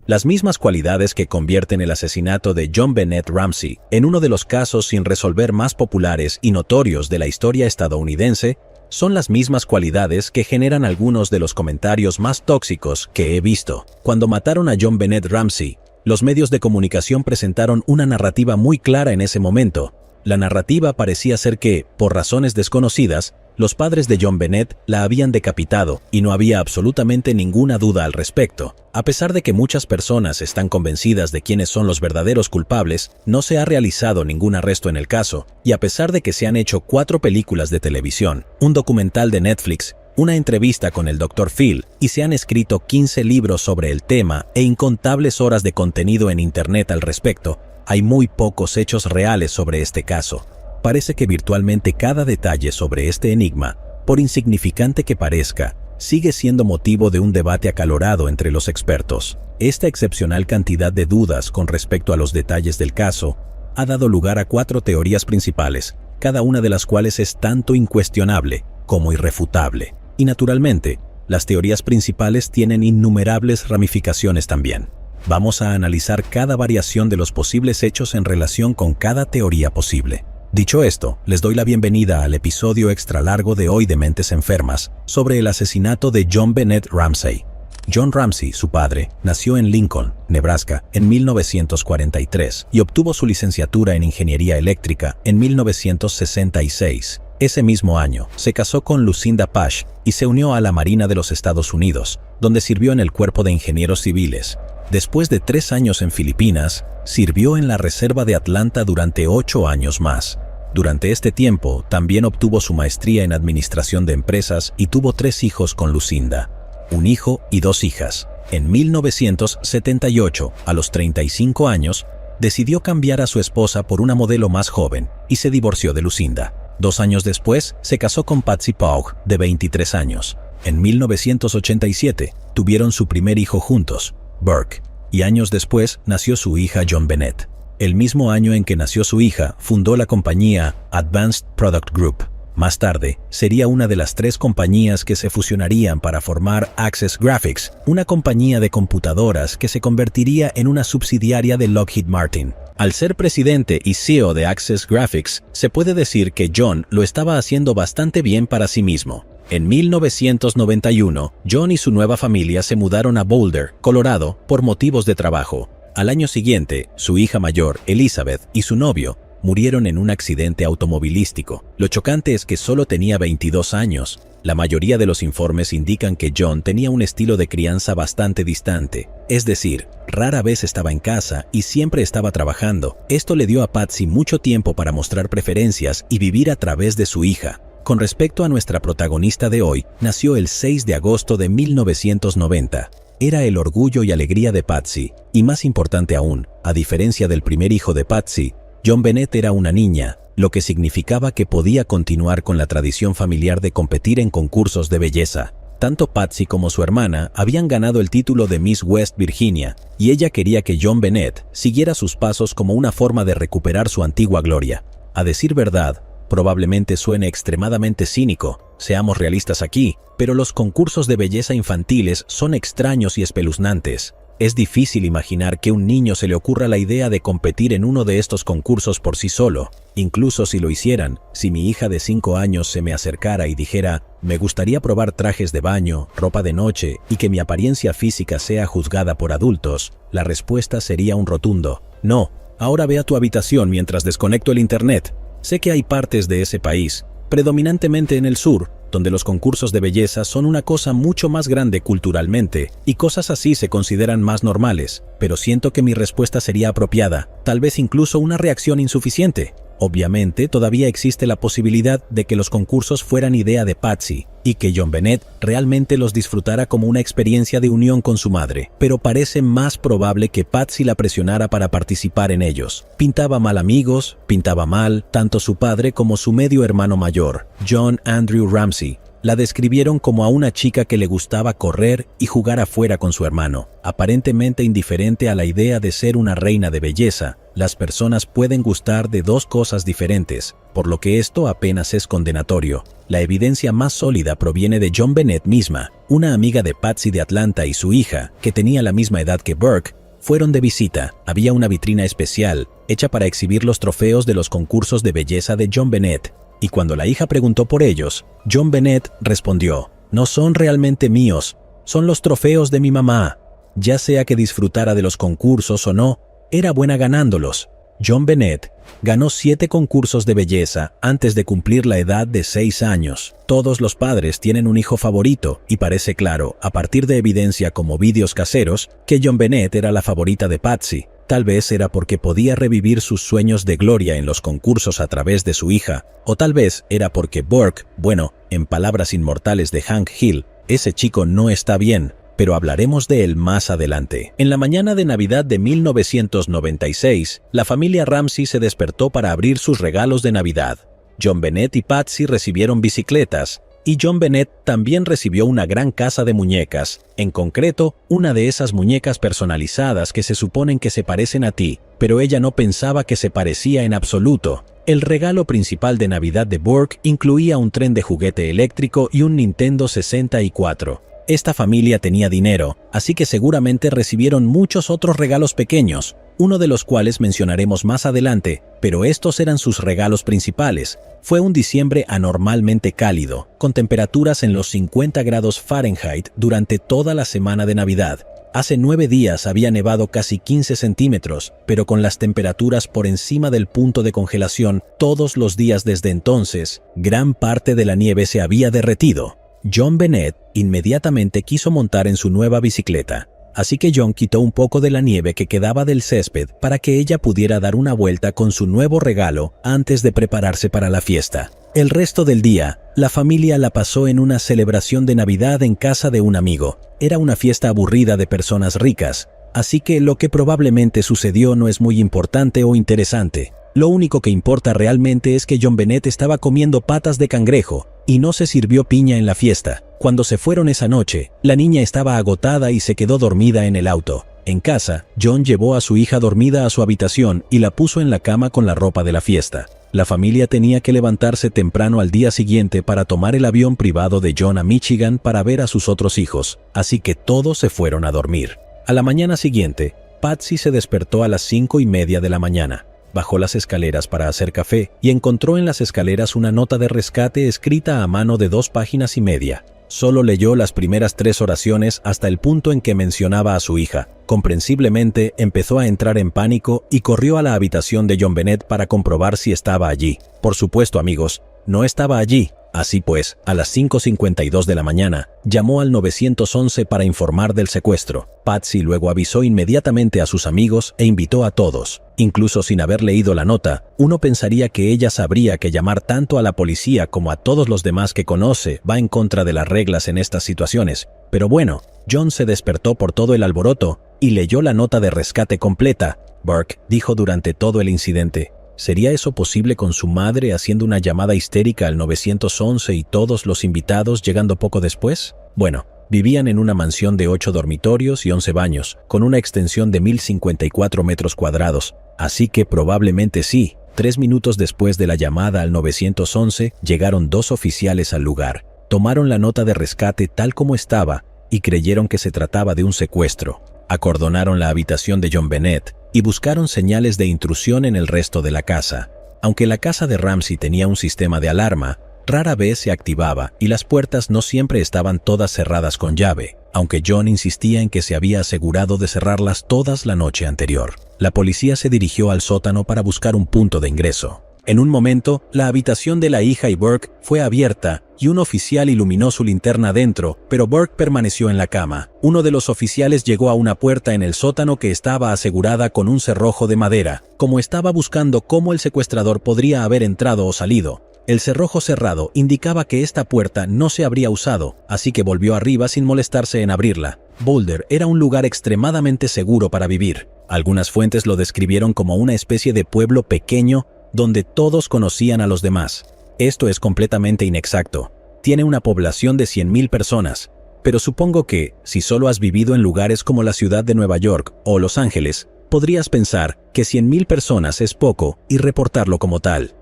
Las mismas cualidades que convierten el asesinato de JonBenét Ramsey en uno de los casos sin resolver más populares y notorios de la historia estadounidense son las mismas cualidades que generan algunos de los comentarios más tóxicos que he visto. Cuando mataron a JonBenét Ramsey, los medios de comunicación presentaron una narrativa muy clara en ese momento. La narrativa parecía ser que, por razones desconocidas, los padres de JonBenét la habían decapitado y no había absolutamente ninguna duda al respecto. A pesar de que muchas personas están convencidas de quiénes son los verdaderos culpables, no se ha realizado ningún arresto en el caso, y a pesar de que se han hecho 4 películas de televisión, un documental de Netflix, una entrevista con el Dr. Phil y se han escrito 15 libros sobre el tema e incontables horas de contenido en Internet al respecto, hay muy pocos hechos reales sobre este caso. Parece que virtualmente cada detalle sobre este enigma, por insignificante que parezca, sigue siendo motivo de un debate acalorado entre los expertos. Esta excepcional cantidad de dudas con respecto a los detalles del caso ha dado lugar a 4 teorías principales, cada una de las cuales es tanto incuestionable como irrefutable. Y naturalmente, las teorías principales tienen innumerables ramificaciones también. Vamos a analizar cada variación de los posibles hechos en relación con cada teoría posible. Dicho esto, les doy la bienvenida al episodio extra largo de hoy de Mentes Enfermas sobre el asesinato de JonBenét Ramsey. John Ramsey, su padre, nació en Lincoln, Nebraska, en 1943 y obtuvo su licenciatura en Ingeniería Eléctrica en 1966. Ese mismo año, se casó con Lucinda Pash y se unió a la Marina de los Estados Unidos, donde sirvió en el Cuerpo de Ingenieros Civiles. Después de 3 años en Filipinas, sirvió en la Reserva de Atlanta durante 8 años más. Durante este tiempo, también obtuvo su maestría en Administración de Empresas y tuvo 3 hijos con Lucinda, un hijo y 2 hijas. En 1978, a los 35 años, decidió cambiar a su esposa por una modelo más joven y se divorció de Lucinda. 2 años después, se casó con Patsy Paugh, de 23 años. En 1987, tuvieron su primer hijo juntos, Burke, y años después nació su hija JonBenét. El mismo año en que nació su hija, fundó la compañía Advanced Product Group. Más tarde, sería una de las 3 compañías que se fusionarían para formar Access Graphics, una compañía de computadoras que se convertiría en una subsidiaria de Lockheed Martin. Al ser presidente y CEO de Access Graphics, se puede decir que John lo estaba haciendo bastante bien para sí mismo. En 1991, John y su nueva familia se mudaron a Boulder, Colorado, por motivos de trabajo. Al año siguiente, su hija mayor, Elizabeth, y su novio murieron en un accidente automovilístico. Lo chocante es que solo tenía 22 años. La mayoría de los informes indican que John tenía un estilo de crianza bastante distante, es decir, rara vez estaba en casa y siempre estaba trabajando. Esto le dio a Patsy mucho tiempo para mostrar preferencias y vivir a través de su hija. Con respecto a nuestra protagonista de hoy, nació el 6 de agosto de 1990. Era el orgullo y alegría de Patsy, y más importante aún, a diferencia del primer hijo de Patsy, JonBenét era una niña, lo que significaba que podía continuar con la tradición familiar de competir en concursos de belleza. Tanto Patsy como su hermana habían ganado el título de Miss West Virginia, y ella quería que JonBenét siguiera sus pasos como una forma de recuperar su antigua gloria. A decir verdad, probablemente suene extremadamente cínico, seamos realistas aquí, pero los concursos de belleza infantiles son extraños y espeluznantes. Es difícil imaginar que a un niño se le ocurra la idea de competir en uno de estos concursos por sí solo. Incluso si lo hicieran, si mi hija de 5 años se me acercara y dijera, me gustaría probar trajes de baño, ropa de noche y que mi apariencia física sea juzgada por adultos, la respuesta sería un rotundo, no, ahora ve a tu habitación mientras desconecto el internet. Sé que hay partes de ese país, predominantemente en el sur, donde los concursos de belleza son una cosa mucho más grande culturalmente, y cosas así se consideran más normales, pero siento que mi respuesta sería apropiada, tal vez incluso una reacción insuficiente. Obviamente, todavía existe la posibilidad de que los concursos fueran idea de Patsy, y que JonBenét realmente los disfrutara como una experiencia de unión con su madre, pero parece más probable que Patsy la presionara para participar en ellos. Pintaba mal amigos, pintaba mal tanto su padre como su medio hermano mayor, John Andrew Ramsey, La describieron como a una chica que le gustaba correr y jugar afuera con su hermano, aparentemente indiferente a la idea de ser una reina de belleza. Las personas pueden gustar de dos cosas diferentes, por lo que esto apenas es condenatorio. La evidencia más sólida proviene de JonBenét misma, una amiga de Patsy de Atlanta, y su hija, que tenía la misma edad que Burke, fueron de visita. Había una vitrina especial, hecha para exhibir los trofeos de los concursos de belleza de JonBenét. Y cuando la hija preguntó por ellos, JonBenét respondió: «No son realmente míos, son los trofeos de mi mamá». Ya sea que disfrutara de los concursos o no, era buena ganándolos. JonBenét ganó 7 concursos de belleza antes de cumplir la edad de 6 años. Todos los padres tienen un hijo favorito, y parece claro, a partir de evidencia como vídeos caseros, que JonBenét era la favorita de Patsy. Tal vez era porque podía revivir sus sueños de gloria en los concursos a través de su hija, o tal vez era porque Burke, bueno, en palabras inmortales de Hank Hill, ese chico no está bien, pero hablaremos de él más adelante. En la mañana de Navidad de 1996, la familia Ramsey se despertó para abrir sus regalos de Navidad. JonBenét y Patsy recibieron bicicletas, y JonBenét también recibió una gran casa de muñecas, en concreto, una de esas muñecas personalizadas que se suponen que se parecen a ti, pero ella no pensaba que se parecía en absoluto. El regalo principal de Navidad de Burke incluía un tren de juguete eléctrico y un Nintendo 64. Esta familia tenía dinero, así que seguramente recibieron muchos otros regalos pequeños, uno de los cuales mencionaremos más adelante, pero estos eran sus regalos principales. Fue un diciembre anormalmente cálido, con temperaturas en los 50 grados Fahrenheit durante toda la semana de Navidad. Hace 9 días había nevado casi 15 centímetros, pero con las temperaturas por encima del punto de congelación todos los días desde entonces, gran parte de la nieve se había derretido. JonBenét inmediatamente quiso montar en su nueva bicicleta, así que John quitó un poco de la nieve que quedaba del césped para que ella pudiera dar una vuelta con su nuevo regalo antes de prepararse para la fiesta. El resto del día, la familia la pasó en una celebración de Navidad en casa de un amigo. Era una fiesta aburrida de personas ricas, así que lo que probablemente sucedió no es muy importante o interesante. Lo único que importa realmente es que JonBenét estaba comiendo patas de cangrejo y no se sirvió piña en la fiesta. Cuando se fueron esa noche, la niña estaba agotada y se quedó dormida en el auto. En casa, John llevó a su hija dormida a su habitación y la puso en la cama con la ropa de la fiesta. La familia tenía que levantarse temprano al día siguiente para tomar el avión privado de John a Michigan para ver a sus otros hijos, así que todos se fueron a dormir. A la mañana siguiente, Patsy se despertó a las 5:30 de la mañana. Bajó las escaleras para hacer café y encontró en las escaleras una nota de rescate escrita a mano de 2 páginas y media. Solo leyó las primeras 3 oraciones hasta el punto en que mencionaba a su hija. Comprensiblemente, empezó a entrar en pánico y corrió a la habitación de JonBenét para comprobar si estaba allí. Por supuesto, amigos, no estaba allí. Así pues, a las 5:52 de la mañana, llamó al 911 para informar del secuestro. Patsy luego avisó inmediatamente a sus amigos e invitó a todos. Incluso sin haber leído la nota, uno pensaría que ella sabría que llamar tanto a la policía como a todos los demás que conoce va en contra de las reglas en estas situaciones. Pero bueno, John se despertó por todo el alboroto y leyó la nota de rescate completa. Burke dijo durante todo el incidente: ¿sería eso posible con su madre haciendo una llamada histérica al 911 y todos los invitados llegando poco después? Bueno, vivían en una mansión de 8 dormitorios y 11 baños, con una extensión de 1054 metros cuadrados, así que probablemente sí. 3 minutos después de la llamada al 911, llegaron 2 oficiales al lugar. Tomaron la nota de rescate tal como estaba y creyeron que se trataba de un secuestro. Acordonaron la habitación de JonBenét y buscaron señales de intrusión en el resto de la casa. Aunque la casa de Ramsey tenía un sistema de alarma, rara vez se activaba y las puertas no siempre estaban todas cerradas con llave, aunque John insistía en que se había asegurado de cerrarlas todas la noche anterior. La policía se dirigió al sótano para buscar un punto de ingreso. En un momento, la habitación de la hija y Burke fue abierta y un oficial iluminó su linterna dentro, pero Burke permaneció en la cama. Uno de los oficiales llegó a una puerta en el sótano que estaba asegurada con un cerrojo de madera. Como estaba buscando cómo el secuestrador podría haber entrado o salido, el cerrojo cerrado indicaba que esta puerta no se habría usado, así que volvió arriba sin molestarse en abrirla. Boulder era un lugar extremadamente seguro para vivir. Algunas fuentes lo describieron como una especie de pueblo pequeño donde todos conocían a los demás. Esto es completamente inexacto. tiene una población de 100.000 personas, pero supongo que, si solo has vivido en lugares como la ciudad de Nueva York o Los Ángeles, podrías pensar que 100.000 personas es poco y reportarlo como tal.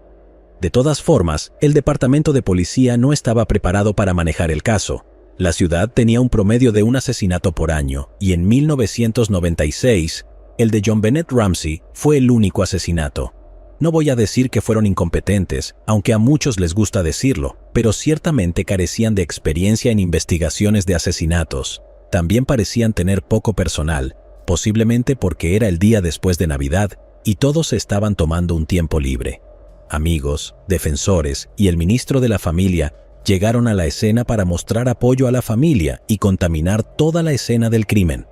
De todas formas, el departamento de policía no estaba preparado para manejar el caso. La ciudad tenía un promedio de un asesinato por año, y en 1996, el de John Bennett Ramsey fue el único asesinato. No voy a decir que fueron incompetentes, aunque a muchos les gusta decirlo, pero ciertamente carecían de experiencia en investigaciones de asesinatos. También parecían tener poco personal, posiblemente porque era el día después de Navidad y todos estaban tomando un tiempo libre. Amigos, defensores y el ministro de la familia llegaron a la escena para mostrar apoyo a la familia y contaminar toda la escena del crimen.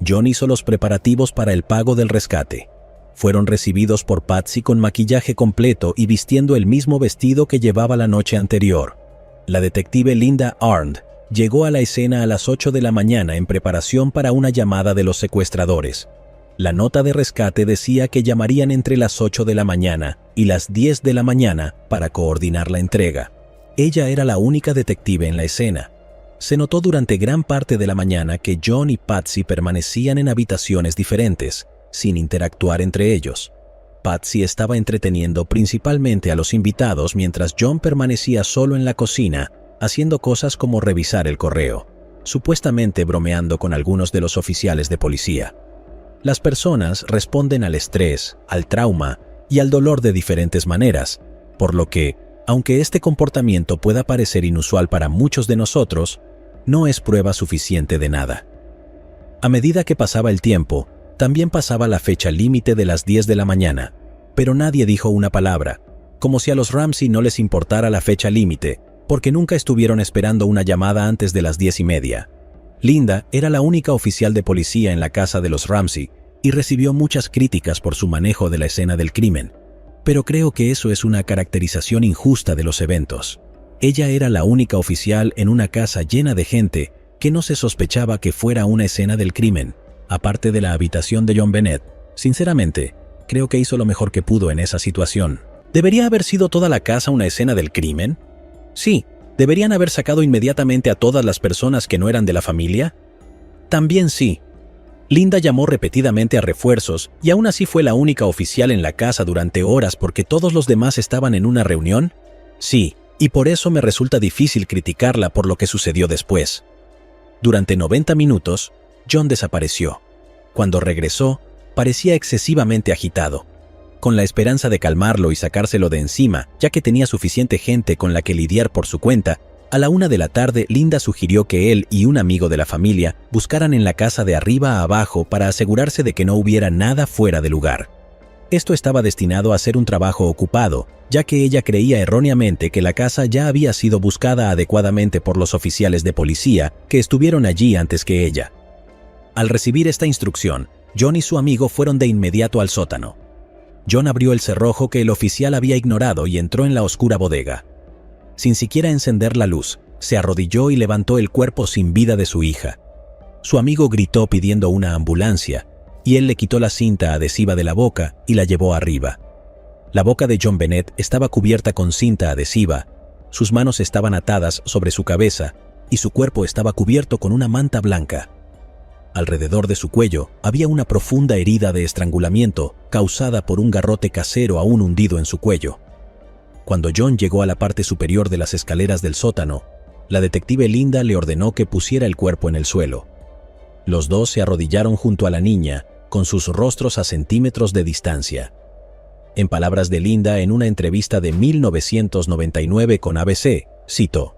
John hizo los preparativos para el pago del rescate. Fueron recibidos por Patsy con maquillaje completo y vistiendo el mismo vestido que llevaba la noche anterior. La detective Linda Arndt llegó a la escena a las 8 de la mañana en preparación para una llamada de los secuestradores. La nota de rescate decía que llamarían entre las 8 de la mañana y las 10 de la mañana para coordinar la entrega. Ella era la única detective en la escena. Se notó durante gran parte de la mañana que John y Patsy permanecían en habitaciones diferentes, sin interactuar entre ellos. Patsy estaba entreteniendo principalmente a los invitados mientras John permanecía solo en la cocina, haciendo cosas como revisar el correo, supuestamente bromeando con algunos de los oficiales de policía. Las personas responden al estrés, al trauma y al dolor de diferentes maneras, por lo que, aunque este comportamiento pueda parecer inusual para muchos de nosotros, no es prueba suficiente de nada. A medida que pasaba el tiempo, también pasaba la fecha límite de las 10 de la mañana, pero nadie dijo una palabra, como si a los Ramsey no les importara la fecha límite, porque nunca estuvieron esperando una llamada antes de las 10:30. Linda era la única oficial de policía en la casa de los Ramsey y recibió muchas críticas por su manejo de la escena del crimen, pero creo que eso es una caracterización injusta de los eventos. Ella era la única oficial en una casa llena de gente que no se sospechaba que fuera una escena del crimen, aparte de la habitación de John Bennett. Sinceramente, creo que hizo lo mejor que pudo en esa situación. ¿Debería haber sido toda la casa una escena del crimen? Sí. ¿Deberían haber sacado inmediatamente a todas las personas que no eran de la familia? También sí. Linda llamó repetidamente a refuerzos y aún así fue la única oficial en la casa durante horas porque todos los demás estaban en una reunión. Sí, y por eso me resulta difícil criticarla por lo que sucedió después. Durante 90 minutos, John desapareció. Cuando regresó, parecía excesivamente agitado. Con la esperanza de calmarlo y sacárselo de encima, ya que tenía suficiente gente con la que lidiar por su cuenta, a la 1 de la tarde Linda sugirió que él y un amigo de la familia buscaran en la casa de arriba a abajo para asegurarse de que no hubiera nada fuera de lugar. Esto estaba destinado a ser un trabajo ocupado, ya que ella creía erróneamente que la casa ya había sido buscada adecuadamente por los oficiales de policía que estuvieron allí antes que ella. Al recibir esta instrucción, John y su amigo fueron de inmediato al sótano. John abrió el cerrojo que el oficial había ignorado y entró en la oscura bodega. Sin siquiera encender la luz, se arrodilló y levantó el cuerpo sin vida de su hija. Su amigo gritó pidiendo una ambulancia, y él le quitó la cinta adhesiva de la boca y la llevó arriba. La boca de John Bennett estaba cubierta con cinta adhesiva, sus manos estaban atadas sobre su cabeza y su cuerpo estaba cubierto con una manta blanca. Alrededor de su cuello había una profunda herida de estrangulamiento causada por un garrote casero aún hundido en su cuello. Cuando John llegó a la parte superior de las escaleras del sótano, la detective Linda le ordenó que pusiera el cuerpo en el suelo. Los dos se arrodillaron junto a la niña, con sus rostros a centímetros de distancia. En palabras de Linda en una entrevista de 1999 con ABC, citó: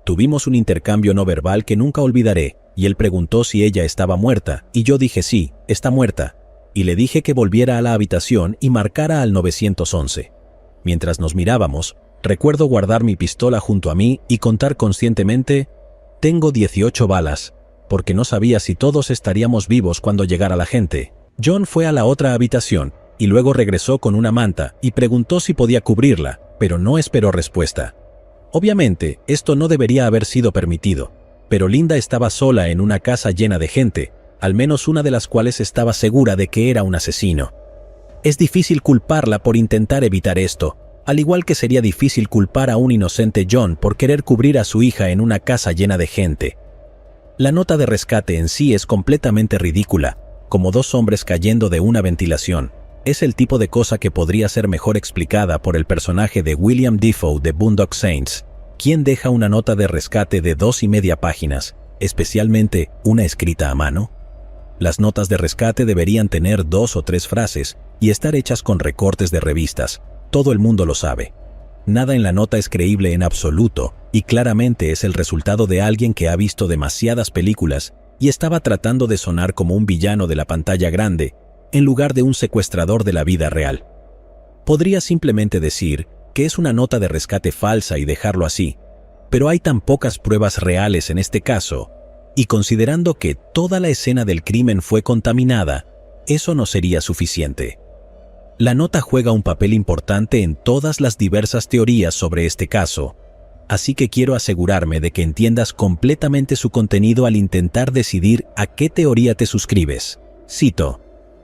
"Tuvimos un intercambio no verbal que nunca olvidaré, y él preguntó si ella estaba muerta, y yo dije sí, está muerta, y le dije que volviera a la habitación y marcara al 911. Mientras nos mirábamos, recuerdo guardar mi pistola junto a mí y contar conscientemente, tengo 18 balas, porque no sabía si todos estaríamos vivos cuando llegara la gente". John fue a la otra habitación y luego regresó con una manta y preguntó si podía cubrirla, pero no esperó respuesta. Obviamente, esto no debería haber sido permitido, pero Linda estaba sola en una casa llena de gente, al menos una de las cuales estaba segura de que era un asesino. Es difícil culparla por intentar evitar esto, al igual que sería difícil culpar a un inocente John por querer cubrir a su hija en una casa llena de gente. La nota de rescate en sí es completamente ridícula, como dos hombres cayendo de una ventilación. Es el tipo de cosa que podría ser mejor explicada por el personaje de William Dafoe de Boondock Saints, quien deja una nota de rescate de 2.5 páginas, especialmente una escrita a mano. Las notas de rescate deberían tener 2 o 3 frases y estar hechas con recortes de revistas. Todo el mundo lo sabe. Nada en la nota es creíble en absoluto, y claramente es el resultado de alguien que ha visto demasiadas películas y estaba tratando de sonar como un villano de la pantalla grande, en lugar de un secuestrador de la vida real. Podría simplemente decir que es una nota de rescate falsa y dejarlo así, pero hay tan pocas pruebas reales en este caso, y considerando que toda la escena del crimen fue contaminada, eso no sería suficiente. La nota juega un papel importante en todas las diversas teorías sobre este caso, así que quiero asegurarme de que entiendas completamente su contenido al intentar decidir a qué teoría te suscribes. Cito: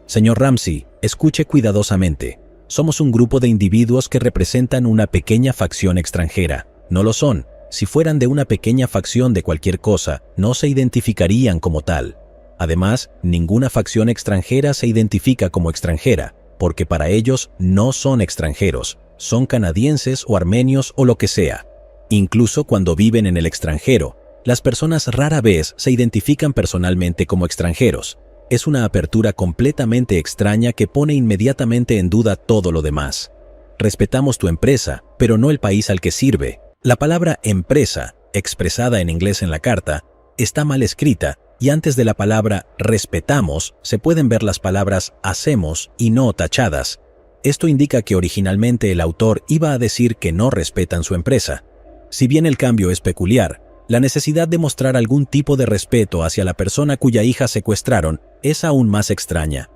Señor Ramsey, escuche cuidadosamente. Somos un grupo de individuos que representan una pequeña facción extranjera. No lo son. Si fueran de una pequeña facción de cualquier cosa, no se identificarían como tal. Además, ninguna facción extranjera se identifica como extranjera, porque para ellos no son extranjeros, son canadienses o armenios o lo que sea. Incluso cuando viven en el extranjero, las personas rara vez se identifican personalmente como extranjeros. Es una apertura completamente extraña que pone inmediatamente en duda todo lo demás. Respetamos tu empresa, pero no el país al que sirve. La palabra empresa, expresada en inglés en la carta, está mal escrita, y antes de la palabra respetamos se pueden ver las palabras hacemos y no tachadas. Esto indica que originalmente el autor iba a decir que no respetan su empresa. Si bien el cambio es peculiar, la necesidad de mostrar algún tipo de respeto hacia la persona cuya hija secuestraron es aún más extraña.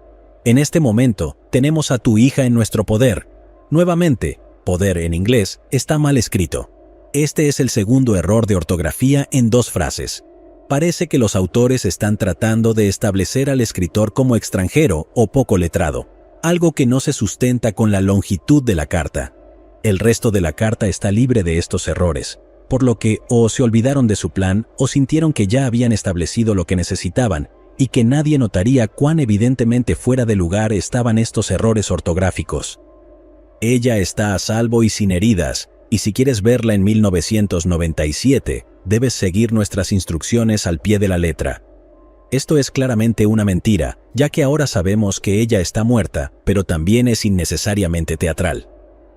En este momento, tenemos a tu hija en nuestro poder. Nuevamente, poder en inglés está mal escrito. Este es el segundo error de ortografía en 2 frases. Parece que los autores están tratando de establecer al escritor como extranjero o poco letrado, algo que no se sustenta con la longitud de la carta. El resto de la carta está libre de estos errores, por lo que o se olvidaron de su plan o sintieron que ya habían establecido lo que necesitaban y que nadie notaría cuán evidentemente fuera de lugar estaban estos errores ortográficos. Ella está a salvo y sin heridas, y si quieres verla en 1997, debes seguir nuestras instrucciones al pie de la letra. Esto es claramente una mentira, ya que ahora sabemos que ella está muerta, pero también es innecesariamente teatral.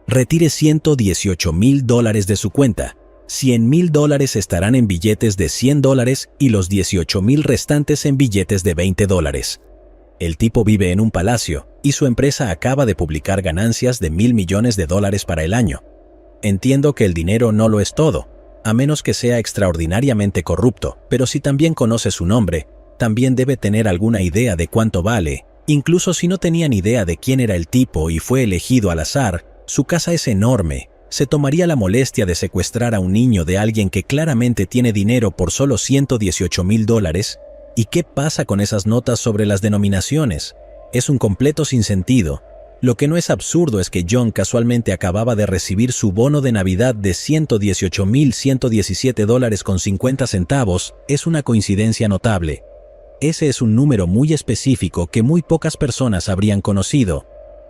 Retire $118,000 de su cuenta. $100,000 estarán en billetes de $100 y los 18,000 restantes en billetes de $20. El tipo vive en un palacio, y su empresa acaba de publicar ganancias de $1,000 millones para el año. Entiendo que el dinero no lo es todo, a menos que sea extraordinariamente corrupto, pero si también conoce su nombre, también debe tener alguna idea de cuánto vale. Incluso si no tenían idea de quién era el tipo y fue elegido al azar, su casa es enorme. ¿Se tomaría la molestia de secuestrar a un niño de alguien que claramente tiene dinero por solo $118,000? ¿Y qué pasa con esas notas sobre las denominaciones? Es un completo sinsentido. Lo que no es absurdo es que John casualmente acababa de recibir su bono de Navidad de $118,117.50. Es una coincidencia notable. Ese es un número muy específico que muy pocas personas habrían conocido.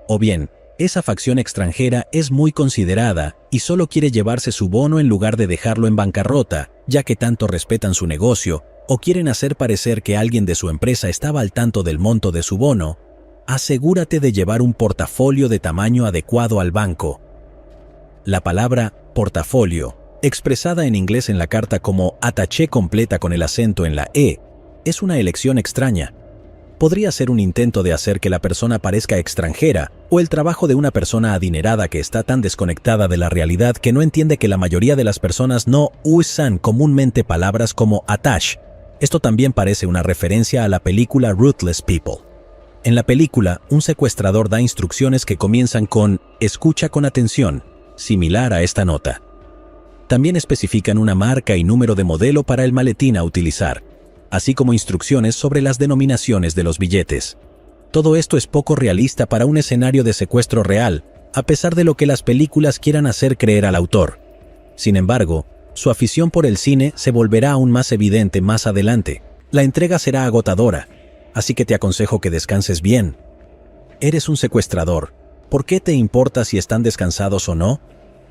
O bien, esa facción extranjera es muy considerada y solo quiere llevarse su bono en lugar de dejarlo en bancarrota, ya que tanto respetan su negocio, o quieren hacer parecer que alguien de su empresa estaba al tanto del monto de su bono. Asegúrate de llevar un portafolio de tamaño adecuado al banco. La palabra portafolio, expresada en inglés en la carta como attaché completa con el acento en la E, es una elección extraña. Podría ser un intento de hacer que la persona parezca extranjera, o el trabajo de una persona adinerada que está tan desconectada de la realidad que no entiende que la mayoría de las personas no usan comúnmente palabras como attache. Esto también parece una referencia a la película Ruthless People. En la película, un secuestrador da instrucciones que comienzan con «escucha con atención», similar a esta nota. También especifican una marca y número de modelo para el maletín a utilizar, así como instrucciones sobre las denominaciones de los billetes. Todo esto es poco realista para un escenario de secuestro real, a pesar de lo que las películas quieran hacer creer al autor. Sin embargo, su afición por el cine se volverá aún más evidente más adelante. La entrega será agotadora, así que te aconsejo que descanses bien. Eres un secuestrador. ¿Por qué te importa si están descansados o no?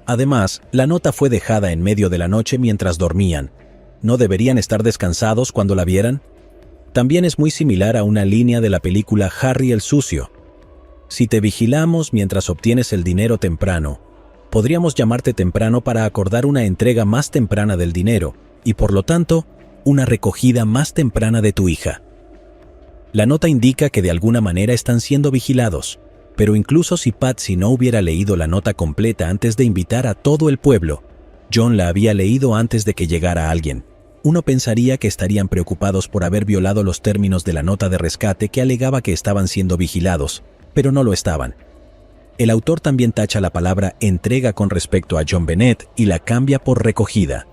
Además, la nota fue dejada en medio de la noche mientras dormían. ¿No deberían estar descansados cuando la vieran? También es muy similar a una línea de la película Harry el Sucio. Si te vigilamos mientras obtienes el dinero temprano, podríamos llamarte temprano para acordar una entrega más temprana del dinero y, por lo tanto, una recogida más temprana de tu hija. La nota indica que de alguna manera están siendo vigilados, pero incluso si Patsy no hubiera leído la nota completa antes de invitar a todo el pueblo, John la había leído antes de que llegara alguien. Uno pensaría que estarían preocupados por haber violado los términos de la nota de rescate que alegaba que estaban siendo vigilados, pero no lo estaban. El autor también tacha la palabra entrega con respecto a John Bennett y la cambia por recogida.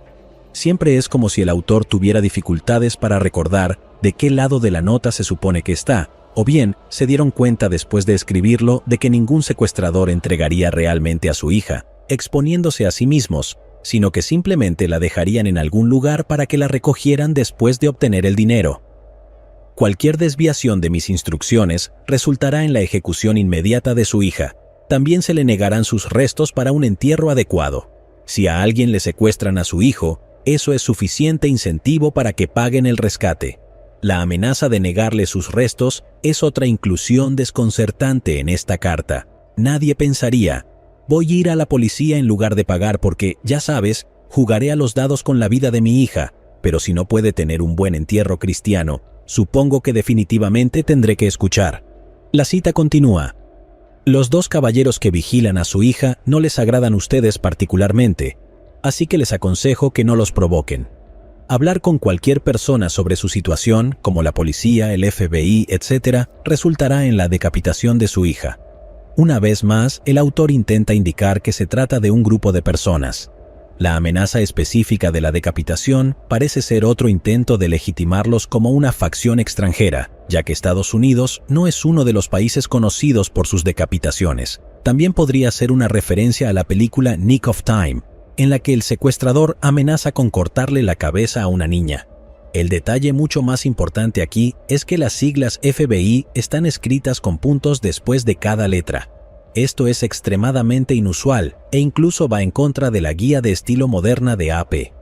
Siempre es como si el autor tuviera dificultades para recordar de qué lado de la nota se supone que está, o bien se dieron cuenta después de escribirlo de que ningún secuestrador entregaría realmente a su hija, exponiéndose a sí mismos, sino que simplemente la dejarían en algún lugar para que la recogieran después de obtener el dinero. Cualquier desviación de mis instrucciones resultará en la ejecución inmediata de su hija. También se le negarán sus restos para un entierro adecuado. Si a alguien le secuestran a su hijo, eso es suficiente incentivo para que paguen el rescate. La amenaza de negarle sus restos es otra inclusión desconcertante en esta carta. Nadie pensaría, voy a ir a la policía en lugar de pagar porque, ya sabes, jugaré a los dados con la vida de mi hija, pero si no puede tener un buen entierro cristiano, supongo que definitivamente tendré que escuchar. La cita continúa. Los dos caballeros que vigilan a su hija no les agradan ustedes particularmente, así que les aconsejo que no los provoquen. Hablar con cualquier persona sobre su situación, como la policía, el FBI, etc., resultará en la decapitación de su hija. Una vez más, el autor intenta indicar que se trata de un grupo de personas. La amenaza específica de la decapitación parece ser otro intento de legitimarlos como una facción extranjera, ya que Estados Unidos no es uno de los países conocidos por sus decapitaciones. También podría ser una referencia a la película Nick of Time, en la que el secuestrador amenaza con cortarle la cabeza a una niña. El detalle mucho más importante aquí es que las siglas FBI están escritas con puntos después de cada letra. Esto es extremadamente inusual e incluso va en contra de la guía de estilo moderna de AP.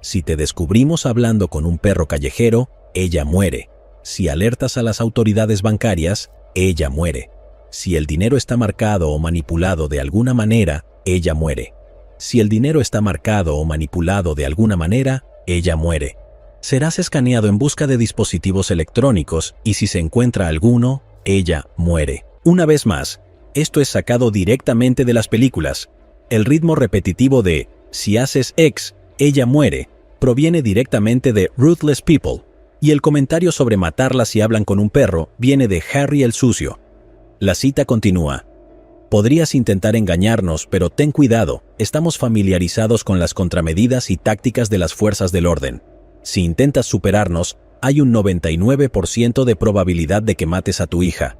Si te descubrimos hablando con un perro callejero, ella muere. Si alertas a las autoridades bancarias, ella muere. Si el dinero está marcado o manipulado de alguna manera, ella muere. Si el dinero está marcado o manipulado de alguna manera, ella muere. Serás escaneado en busca de dispositivos electrónicos y si se encuentra alguno, ella muere. Una vez más, esto es sacado directamente de las películas. El ritmo repetitivo de si haces X, ella muere, proviene directamente de Ruthless People, y el comentario sobre matarla si hablan con un perro viene de Harry el Sucio. La cita continúa. Podrías intentar engañarnos, pero ten cuidado, estamos familiarizados con las contramedidas y tácticas de las fuerzas del orden. Si intentas superarnos, hay un 99% de probabilidad de que mates a tu hija.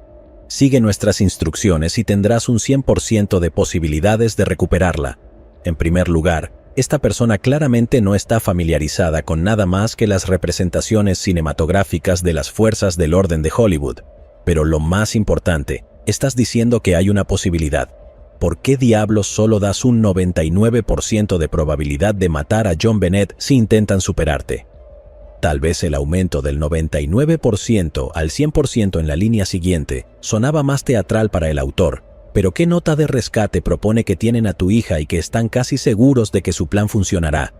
Sigue nuestras instrucciones y tendrás un 100% de posibilidades de recuperarla. En primer lugar, esta persona claramente no está familiarizada con nada más que las representaciones cinematográficas de las fuerzas del orden de Hollywood. Pero lo más importante, estás diciendo que hay una posibilidad. ¿Por qué diablos solo das un 99% de probabilidad de matar a John Bennett si intentan superarte? Tal vez el aumento del 99% al 100% en la línea siguiente sonaba más teatral para el autor, pero ¿qué nota de rescate propone que tienen a tu hija y que están casi seguros de que su plan funcionará?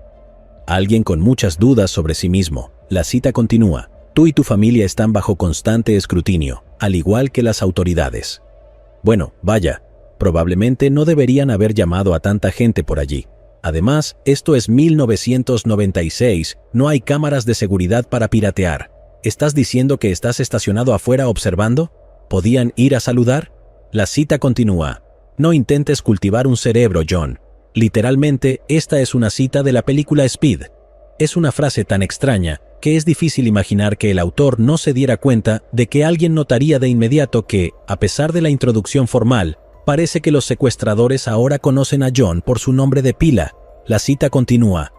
Alguien con muchas dudas sobre sí mismo. La cita continúa. Tú y tu familia están bajo constante escrutinio, al igual que las autoridades. Bueno, vaya, probablemente no deberían haber llamado a tanta gente por allí. Además, esto es 1996, no hay cámaras de seguridad para piratear. ¿Estás diciendo que estás estacionado afuera observando? ¿Podían ir a saludar? La cita continúa. No intentes cultivar un cerebro, John. Literalmente, esta es una cita de la película Speed. Es una frase tan extraña que es difícil imaginar que el autor no se diera cuenta de que alguien notaría de inmediato que, a pesar de la introducción formal, Parece que los secuestradores ahora conocen a John por su nombre de pila. La cita continúa.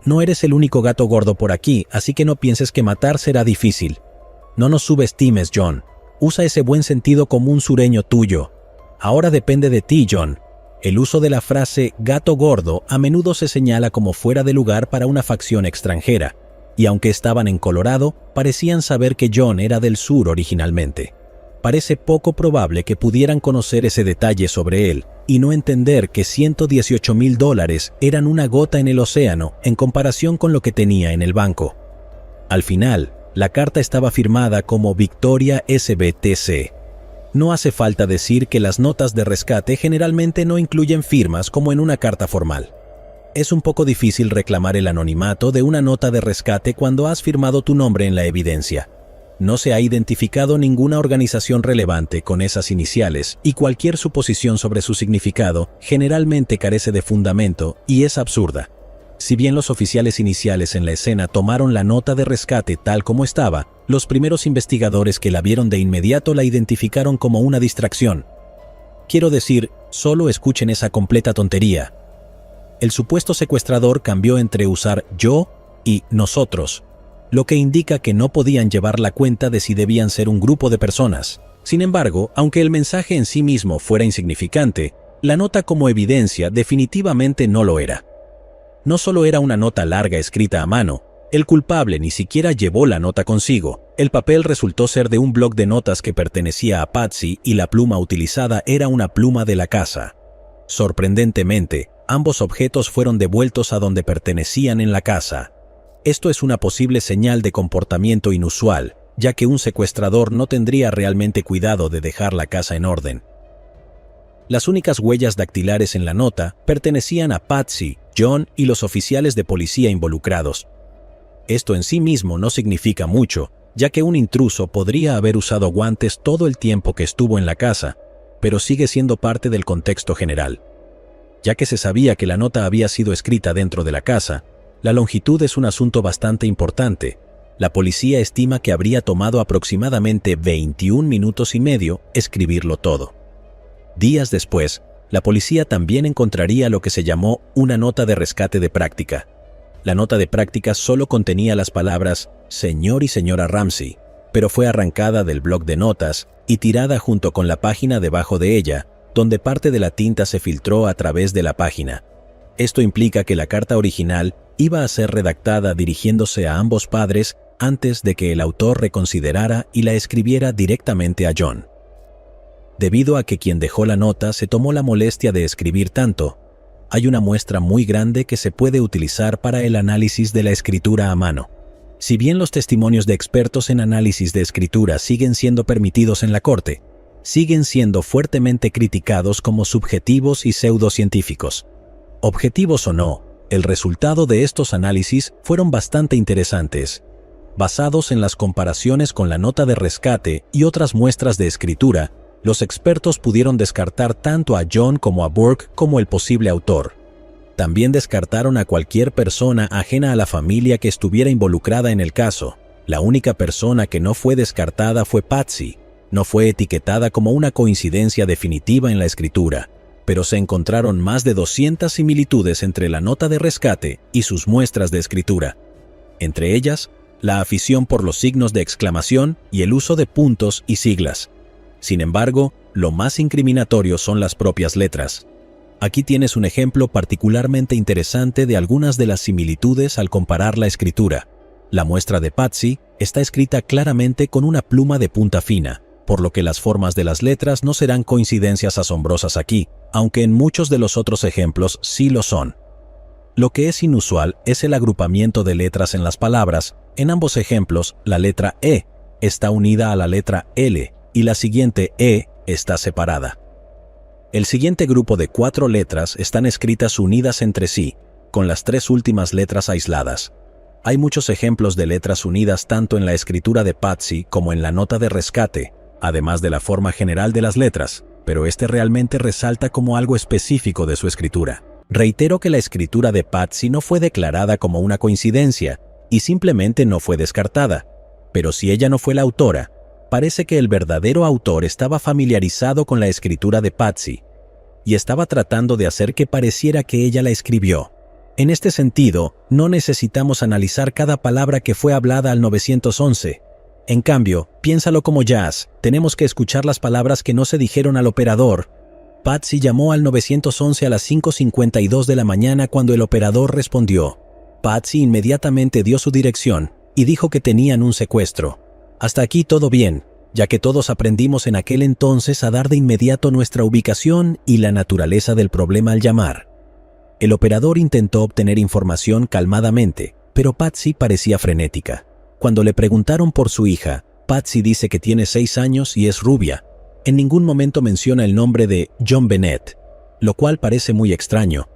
No eres el único gato gordo por aquí, así que no pienses que matar será difícil. No nos subestimes, John. Usa ese buen sentido común sureño tuyo. Ahora depende de ti, John. El uso de la frase gato gordo a menudo se señala como fuera de lugar para una facción extranjera, y aunque estaban en Colorado, parecían saber que John era del sur originalmente. Parece poco probable que pudieran conocer ese detalle sobre él y no entender que $118,000 eran una gota en el océano en comparación con lo que tenía en el banco. Al final, la carta estaba firmada como Victoria SBTC. No hace falta decir que las notas de rescate generalmente no incluyen firmas como en una carta formal. Es un poco difícil reclamar el anonimato de una nota de rescate cuando has firmado tu nombre en la evidencia. No se ha identificado ninguna organización relevante con esas iniciales y cualquier suposición sobre su significado generalmente carece de fundamento y es absurda. Si bien los oficiales iniciales en la escena tomaron la nota de rescate tal como estaba, los primeros investigadores que la vieron de inmediato la identificaron como una distracción. Quiero decir, solo escuchen esa completa tontería. El supuesto secuestrador cambió entre usar yo y nosotros, lo que indica que no podían llevar la cuenta de si debían ser un grupo de personas. Sin embargo, aunque el mensaje en sí mismo fuera insignificante, la nota como evidencia definitivamente no lo era. No solo era una nota larga escrita a mano, el culpable ni siquiera llevó la nota consigo. El papel resultó ser de un bloc de notas que pertenecía a Patsy y la pluma utilizada era una pluma de la casa. Sorprendentemente, ambos objetos fueron devueltos a donde pertenecían en la casa. Esto es una posible señal de comportamiento inusual, ya que un secuestrador no tendría realmente cuidado de dejar la casa en orden. Las únicas huellas dactilares en la nota pertenecían a Patsy, John y los oficiales de policía involucrados. Esto en sí mismo no significa mucho, ya que un intruso podría haber usado guantes todo el tiempo que estuvo en la casa, pero sigue siendo parte del contexto general. Ya que se sabía que la nota había sido escrita dentro de la casa, la longitud es un asunto bastante importante. La policía estima que habría tomado aproximadamente 21 minutos y medio escribirlo todo. Días después, la policía también encontraría lo que se llamó una nota de rescate de práctica. La nota de práctica solo contenía las palabras «Señor y señora Ramsey», pero fue arrancada del bloc de notas y tirada junto con la página debajo de ella, donde parte de la tinta se filtró a través de la página. Esto implica que la carta original iba a ser redactada dirigiéndose a ambos padres antes de que el autor reconsiderara y la escribiera directamente a John. Debido a que quien dejó la nota se tomó la molestia de escribir tanto, hay una muestra muy grande que se puede utilizar para el análisis de la escritura a mano. Si bien los testimonios de expertos en análisis de escritura siguen siendo permitidos en la corte, siguen siendo fuertemente criticados como subjetivos y pseudocientíficos. Objetivos o no, el resultado de estos análisis fueron bastante interesantes. Basados en las comparaciones con la nota de rescate y otras muestras de escritura, los expertos pudieron descartar tanto a John como a Burke como el posible autor. También descartaron a cualquier persona ajena a la familia que estuviera involucrada en el caso. La única persona que no fue descartada fue Patsy. No fue etiquetada como una coincidencia definitiva en la escritura, pero se encontraron más de 200 similitudes entre la nota de rescate y sus muestras de escritura. Entre ellas, la afición por los signos de exclamación y el uso de puntos y siglas. Sin embargo, lo más incriminatorio son las propias letras. Aquí tienes un ejemplo particularmente interesante de algunas de las similitudes al comparar la escritura. La muestra de Patsy está escrita claramente con una pluma de punta fina, por lo que las formas de las letras no serán coincidencias asombrosas aquí, aunque en muchos de los otros ejemplos sí lo son. Lo que es inusual es el agrupamiento de letras en las palabras. En ambos ejemplos, la letra E está unida a la letra L y la siguiente E está separada. El siguiente grupo de 4 letras están escritas unidas entre sí, con las 3 últimas letras aisladas. Hay muchos ejemplos de letras unidas tanto en la escritura de Patsy como en la nota de rescate, además de la forma general de las letras, pero este realmente resalta como algo específico de su escritura. Reitero que la escritura de Patsy no fue declarada como una coincidencia y simplemente no fue descartada, pero si ella no fue la autora, parece que el verdadero autor estaba familiarizado con la escritura de Patsy y estaba tratando de hacer que pareciera que ella la escribió. En este sentido, no necesitamos analizar cada palabra que fue hablada al 911. En cambio, piénsalo como jazz, tenemos que escuchar las palabras que no se dijeron al operador. Patsy llamó al 911 a las 5:52 de la mañana cuando el operador respondió. Patsy inmediatamente dio su dirección y dijo que tenían un secuestro. Hasta aquí todo bien, ya que todos aprendimos en aquel entonces a dar de inmediato nuestra ubicación y la naturaleza del problema al llamar. El operador intentó obtener información calmadamente, pero Patsy parecía frenética. Cuando le preguntaron por su hija, Patsy dice que tiene 6 años y es rubia. En ningún momento menciona el nombre de John Bennett, lo cual parece muy extraño.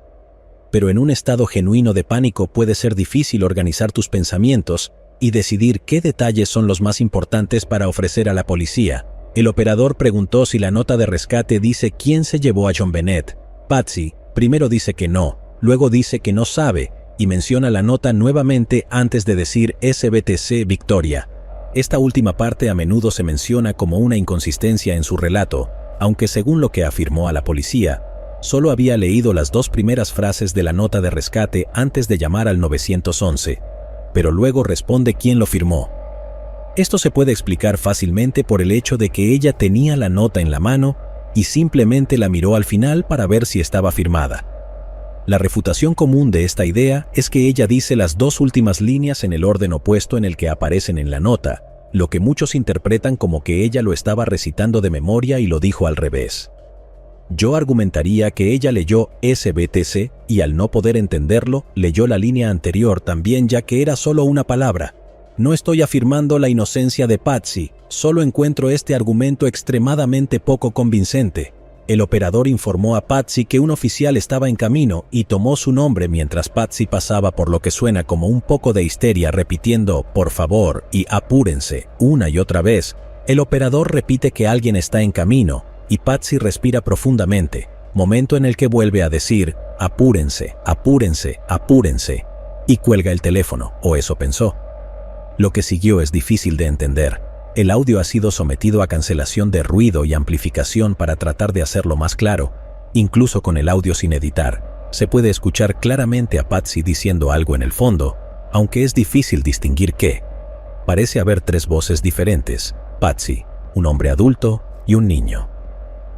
Pero en un estado genuino de pánico puede ser difícil organizar tus pensamientos y decidir qué detalles son los más importantes para ofrecer a la policía. El operador preguntó si la nota de rescate dice quién se llevó a John Bennett. Patsy primero dice que no, luego dice que no sabe y menciona la nota nuevamente antes de decir SBTC Victoria. Esta última parte a menudo se menciona como una inconsistencia en su relato, aunque según lo que afirmó a la policía, solo había leído las 2 primeras frases de la nota de rescate antes de llamar al 911, pero luego responde quién lo firmó. Esto se puede explicar fácilmente por el hecho de que ella tenía la nota en la mano y simplemente la miró al final para ver si estaba firmada. La refutación común de esta idea es que ella dice las 2 últimas líneas en el orden opuesto en el que aparecen en la nota, lo que muchos interpretan como que ella lo estaba recitando de memoria y lo dijo al revés. Yo argumentaría que ella leyó SBTC y al no poder entenderlo, leyó la línea anterior también ya que era solo una palabra. No estoy afirmando la inocencia de Patsy, solo encuentro este argumento extremadamente poco convincente. El operador informó a Patsy que un oficial estaba en camino y tomó su nombre mientras Patsy pasaba por lo que suena como un poco de histeria repitiendo «por favor» y «apúrense» una y otra vez. El operador repite que alguien está en camino y Patsy respira profundamente, momento en el que vuelve a decir «apúrense, apúrense, apúrense» y cuelga el teléfono, o eso pensó. Lo que siguió es difícil de entender. El audio ha sido sometido a cancelación de ruido y amplificación para tratar de hacerlo más claro. Incluso con el audio sin editar, se puede escuchar claramente a Patsy diciendo algo en el fondo, aunque es difícil distinguir qué. Parece haber 3 voces diferentes, Patsy, un hombre adulto y un niño.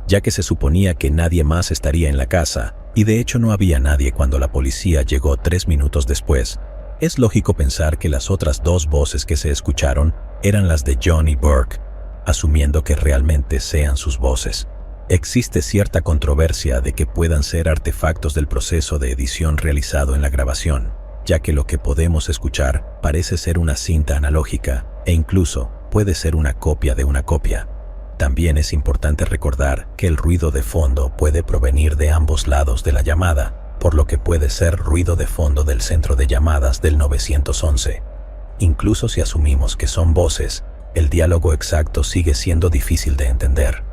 Ya que se suponía que nadie más estaría en la casa, y de hecho no había nadie cuando la policía llegó 3 minutos después, es lógico pensar que las otras 2 voces que se escucharon eran las de John y Burke, asumiendo que realmente sean sus voces. Existe cierta controversia de que puedan ser artefactos del proceso de edición realizado en la grabación, ya que lo que podemos escuchar parece ser una cinta analógica e incluso puede ser una copia de una copia. También es importante recordar que el ruido de fondo puede provenir de ambos lados de la llamada, por lo que puede ser ruido de fondo del centro de llamadas del 911. Incluso si asumimos que son voces, el diálogo exacto sigue siendo difícil de entender.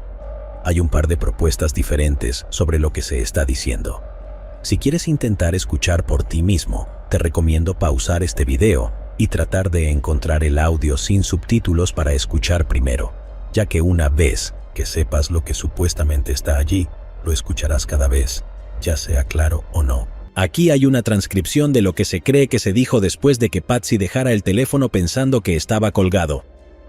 Hay un par de propuestas diferentes sobre lo que se está diciendo. Si quieres intentar escuchar por ti mismo, te recomiendo pausar este video y tratar de encontrar el audio sin subtítulos para escuchar primero, ya que una vez que sepas lo que supuestamente está allí, lo escucharás cada vez, ya sea claro o no. Aquí hay una transcripción de lo que se cree que se dijo después de que Patsy dejara el teléfono pensando que estaba colgado.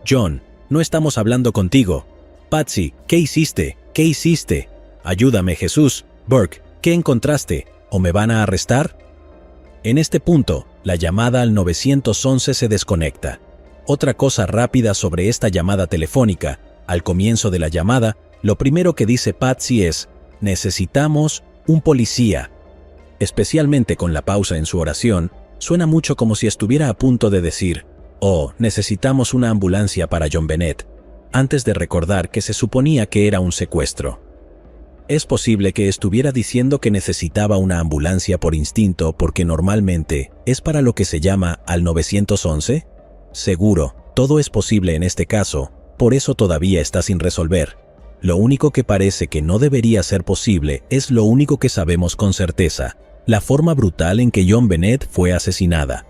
John, no estamos hablando contigo. Patsy, ¿qué hiciste? ¿Qué hiciste? Ayúdame, Jesús. Burke, ¿qué encontraste? ¿O me van a arrestar? En este punto, la llamada al 911 se desconecta. Otra cosa rápida sobre esta llamada telefónica. Al comienzo de la llamada, lo primero que dice Patsy es, necesitamos un policía. Especialmente con la pausa en su oración, suena mucho como si estuviera a punto de decir, oh, necesitamos una ambulancia para John Bennett, antes de recordar que se suponía que era un secuestro. Es posible que estuviera diciendo que necesitaba una ambulancia por instinto porque normalmente es para lo que se llama al 911. Seguro, todo es posible en este caso, por eso todavía está sin resolver. Lo único que parece que no debería ser posible es lo único que sabemos con certeza, la forma brutal en que John Bennett fue asesinada.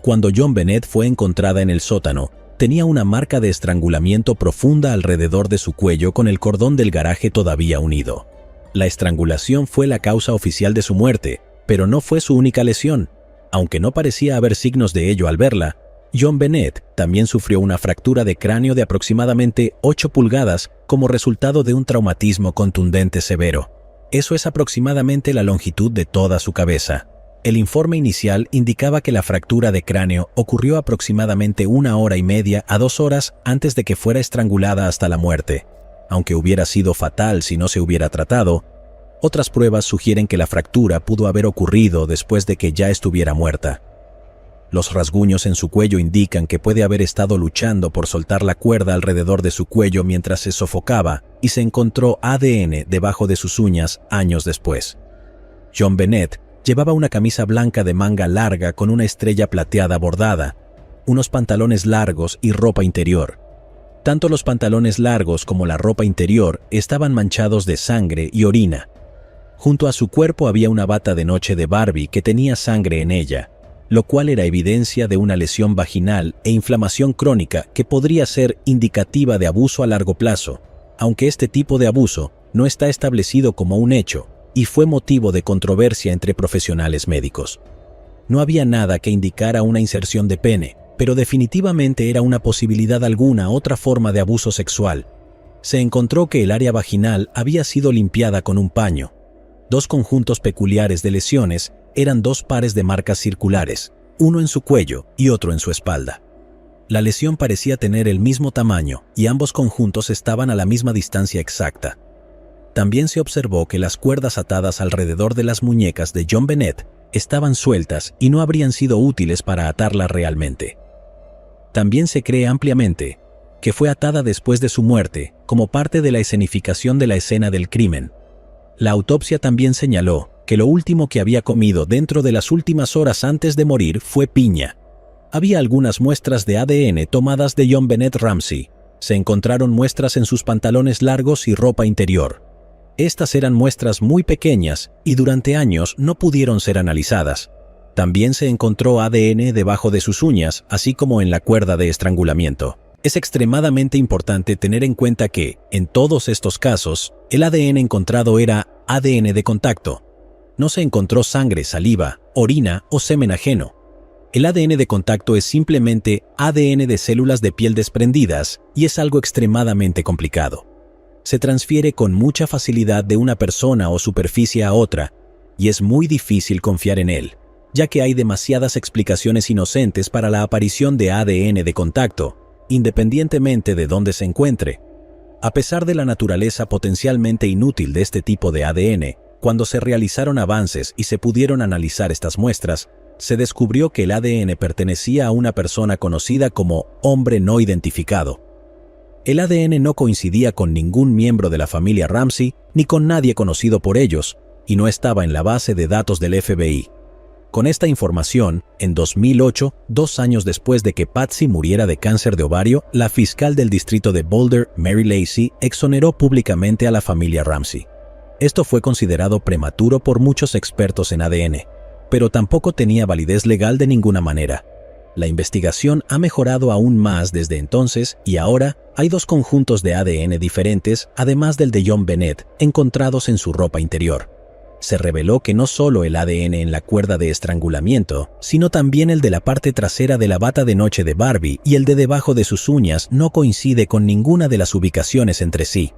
Cuando John Bennett fue encontrada en el sótano, tenía una marca de estrangulamiento profunda alrededor de su cuello con el cordón del garaje todavía unido. La estrangulación fue la causa oficial de su muerte, pero no fue su única lesión. Aunque no parecía haber signos de ello al verla, John Bennett también sufrió una fractura de cráneo de aproximadamente 8 pulgadas como resultado de un traumatismo contundente severo. Eso es aproximadamente la longitud de toda su cabeza. El informe inicial indicaba que la fractura de cráneo ocurrió aproximadamente 1 hora y media a 2 horas antes de que fuera estrangulada hasta la muerte. Aunque hubiera sido fatal si no se hubiera tratado, otras pruebas sugieren que la fractura pudo haber ocurrido después de que ya estuviera muerta. Los rasguños en su cuello indican que puede haber estado luchando por soltar la cuerda alrededor de su cuello mientras se sofocaba y se encontró ADN debajo de sus uñas años después. John Bennett llevaba una camisa blanca de manga larga con una estrella plateada bordada, unos pantalones largos y ropa interior. Tanto los pantalones largos como la ropa interior estaban manchados de sangre y orina. Junto a su cuerpo había una bata de noche de Barbie que tenía sangre en ella, lo cual era evidencia de una lesión vaginal e inflamación crónica que podría ser indicativa de abuso a largo plazo, aunque este tipo de abuso no está establecido como un hecho y fue motivo de controversia entre profesionales médicos. No había nada que indicara una inserción de pene, pero definitivamente era una posibilidad alguna otra forma de abuso sexual. Se encontró que el área vaginal había sido limpiada con un paño. 2 conjuntos peculiares de lesiones eran 2 pares de marcas circulares, uno en su cuello y otro en su espalda. La lesión parecía tener el mismo tamaño y ambos conjuntos estaban a la misma distancia exacta. También se observó que las cuerdas atadas alrededor de las muñecas de John Bennett estaban sueltas y no habrían sido útiles para atarla realmente. También se cree ampliamente que fue atada después de su muerte como parte de la escenificación de la escena del crimen. La autopsia también señaló que lo último que había comido dentro de las últimas horas antes de morir fue piña. Había algunas muestras de ADN tomadas de John Bennett Ramsey. Se encontraron muestras en sus pantalones largos y ropa interior. Estas eran muestras muy pequeñas y durante años no pudieron ser analizadas. También se encontró ADN debajo de sus uñas, así como en la cuerda de estrangulamiento. Es extremadamente importante tener en cuenta que, en todos estos casos, el ADN encontrado era ADN de contacto. No se encontró sangre, saliva, orina o semen ajeno. El ADN de contacto es simplemente ADN de células de piel desprendidas y es algo extremadamente complicado. Se transfiere con mucha facilidad de una persona o superficie a otra y es muy difícil confiar en él, ya que hay demasiadas explicaciones inocentes para la aparición de ADN de contacto, independientemente de dónde se encuentre. A pesar de la naturaleza potencialmente inútil de este tipo de ADN, cuando se realizaron avances y se pudieron analizar estas muestras, se descubrió que el ADN pertenecía a una persona conocida como hombre no identificado. El ADN no coincidía con ningún miembro de la familia Ramsey ni con nadie conocido por ellos, y no estaba en la base de datos del FBI. Con esta información, en 2008, 2 años después de que Patsy muriera de cáncer de ovario, la fiscal del distrito de Boulder, Mary Lacey, exoneró públicamente a la familia Ramsey. Esto fue considerado prematuro por muchos expertos en ADN, pero tampoco tenía validez legal de ninguna manera. La investigación ha mejorado aún más desde entonces y ahora hay 2 conjuntos de ADN diferentes, además del de John Bennett, encontrados en su ropa interior. Se reveló que no solo el ADN en la cuerda de estrangulamiento, sino también el de la parte trasera de la bata de noche de Barbie y el de debajo de sus uñas no coincide con ninguna de las ubicaciones entre sí.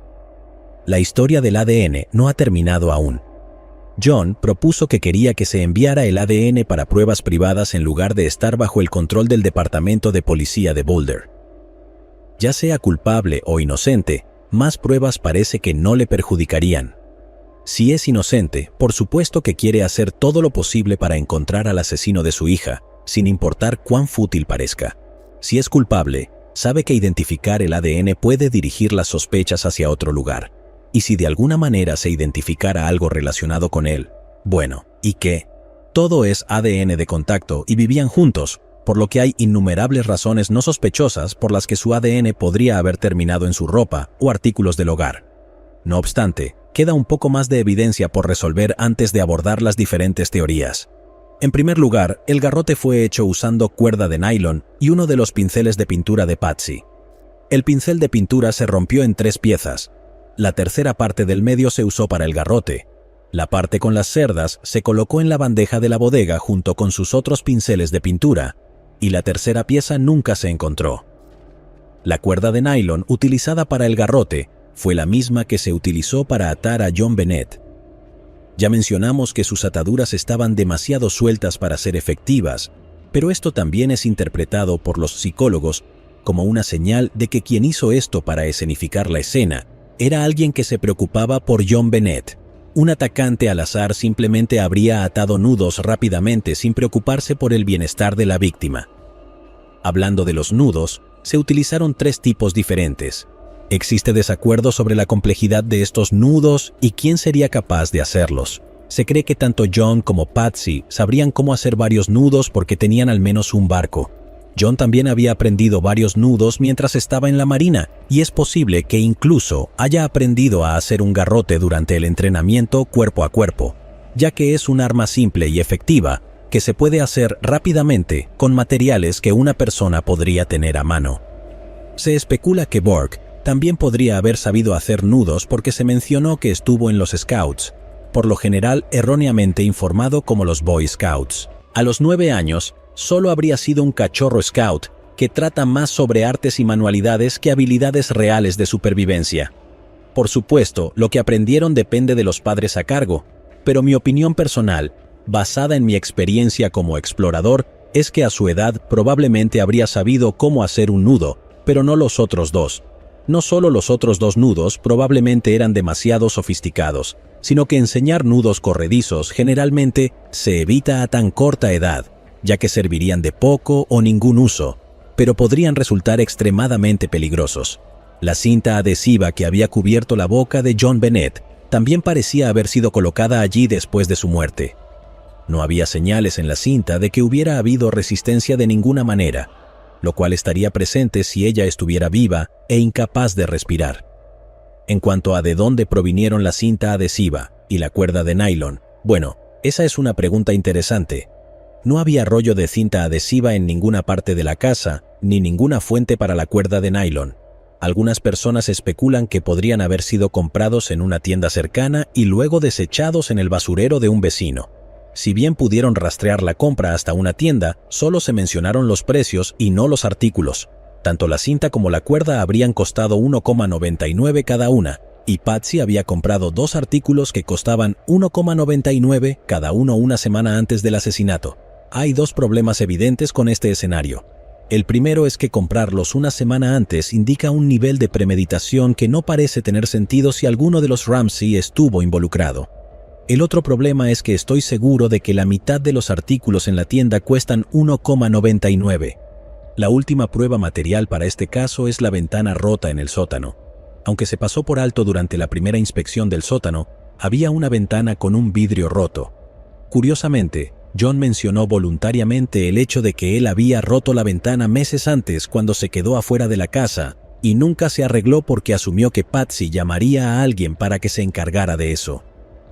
La historia del ADN no ha terminado aún. John propuso que quería que se enviara el ADN para pruebas privadas en lugar de estar bajo el control del Departamento de Policía de Boulder. Ya sea culpable o inocente, más pruebas parece que no le perjudicarían. Si es inocente, por supuesto que quiere hacer todo lo posible para encontrar al asesino de su hija, sin importar cuán fútil parezca. Si es culpable, sabe que identificar el ADN puede dirigir las sospechas hacia otro lugar. Y si de alguna manera se identificara algo relacionado con él, bueno, ¿y qué? Todo es ADN de contacto y vivían juntos, por lo que hay innumerables razones no sospechosas por las que su ADN podría haber terminado en su ropa o artículos del hogar. No obstante, queda un poco más de evidencia por resolver antes de abordar las diferentes teorías. En primer lugar, el garrote fue hecho usando cuerda de nylon y uno de los pinceles de pintura de Patsy. El pincel de pintura se rompió en 3 piezas. La tercera parte del medio se usó para el garrote. La parte con las cerdas se colocó en la bandeja de la bodega junto con sus otros pinceles de pintura, y la tercera pieza nunca se encontró. La cuerda de nylon utilizada para el garrote fue la misma que se utilizó para atar a John Bennett. Ya mencionamos que sus ataduras estaban demasiado sueltas para ser efectivas, pero esto también es interpretado por los psicólogos como una señal de que quien hizo esto para escenificar la escena era alguien que se preocupaba por John Bennett. Un atacante al azar simplemente habría atado nudos rápidamente sin preocuparse por el bienestar de la víctima. Hablando de los nudos, se utilizaron 3 tipos diferentes. Existe desacuerdo sobre la complejidad de estos nudos y quién sería capaz de hacerlos. Se cree que tanto John como Patsy sabrían cómo hacer varios nudos porque tenían al menos un barco. John también había aprendido varios nudos mientras estaba en la marina, y es posible que incluso haya aprendido a hacer un garrote durante el entrenamiento cuerpo a cuerpo, ya que es un arma simple y efectiva que se puede hacer rápidamente con materiales que una persona podría tener a mano. Se especula que Burke también podría haber sabido hacer nudos porque se mencionó que estuvo en los Scouts, por lo general erróneamente informado como los Boy Scouts. A los 9 años, solo habría sido un cachorro scout que trata más sobre artes y manualidades que habilidades reales de supervivencia. Por supuesto, lo que aprendieron depende de los padres a cargo, pero mi opinión personal, basada en mi experiencia como explorador, es que a su edad probablemente habría sabido cómo hacer un nudo, pero no los otros 2. No solo los otros 2 nudos probablemente eran demasiado sofisticados, sino que enseñar nudos corredizos generalmente se evita a tan corta edad, ya que servirían de poco o ningún uso, pero podrían resultar extremadamente peligrosos. La cinta adhesiva que había cubierto la boca de John Bennett también parecía haber sido colocada allí después de su muerte. No había señales en la cinta de que hubiera habido resistencia de ninguna manera, lo cual estaría presente si ella estuviera viva e incapaz de respirar. En cuanto a de dónde provinieron la cinta adhesiva y la cuerda de nylon, bueno, esa es una pregunta interesante. No había rollo de cinta adhesiva en ninguna parte de la casa, ni ninguna fuente para la cuerda de nylon. Algunas personas especulan que podrían haber sido comprados en una tienda cercana y luego desechados en el basurero de un vecino. Si bien pudieron rastrear la compra hasta una tienda, solo se mencionaron los precios y no los artículos. Tanto la cinta como la cuerda habrían costado 1,99 cada una, y Patsy había comprado 2 artículos que costaban 1,99 cada uno una semana antes del asesinato. Hay 2 problemas evidentes con este escenario. El primero es que comprarlos una semana antes indica un nivel de premeditación que no parece tener sentido si alguno de los Ramsey estuvo involucrado. El otro problema es que estoy seguro de que la mitad de los artículos en la tienda cuestan 1,99. La última prueba material para este caso es la ventana rota en el sótano. Aunque se pasó por alto durante la primera inspección del sótano, había una ventana con un vidrio roto. Curiosamente, John mencionó voluntariamente el hecho de que él había roto la ventana meses antes cuando se quedó afuera de la casa, y nunca se arregló porque asumió que Patsy llamaría a alguien para que se encargara de eso.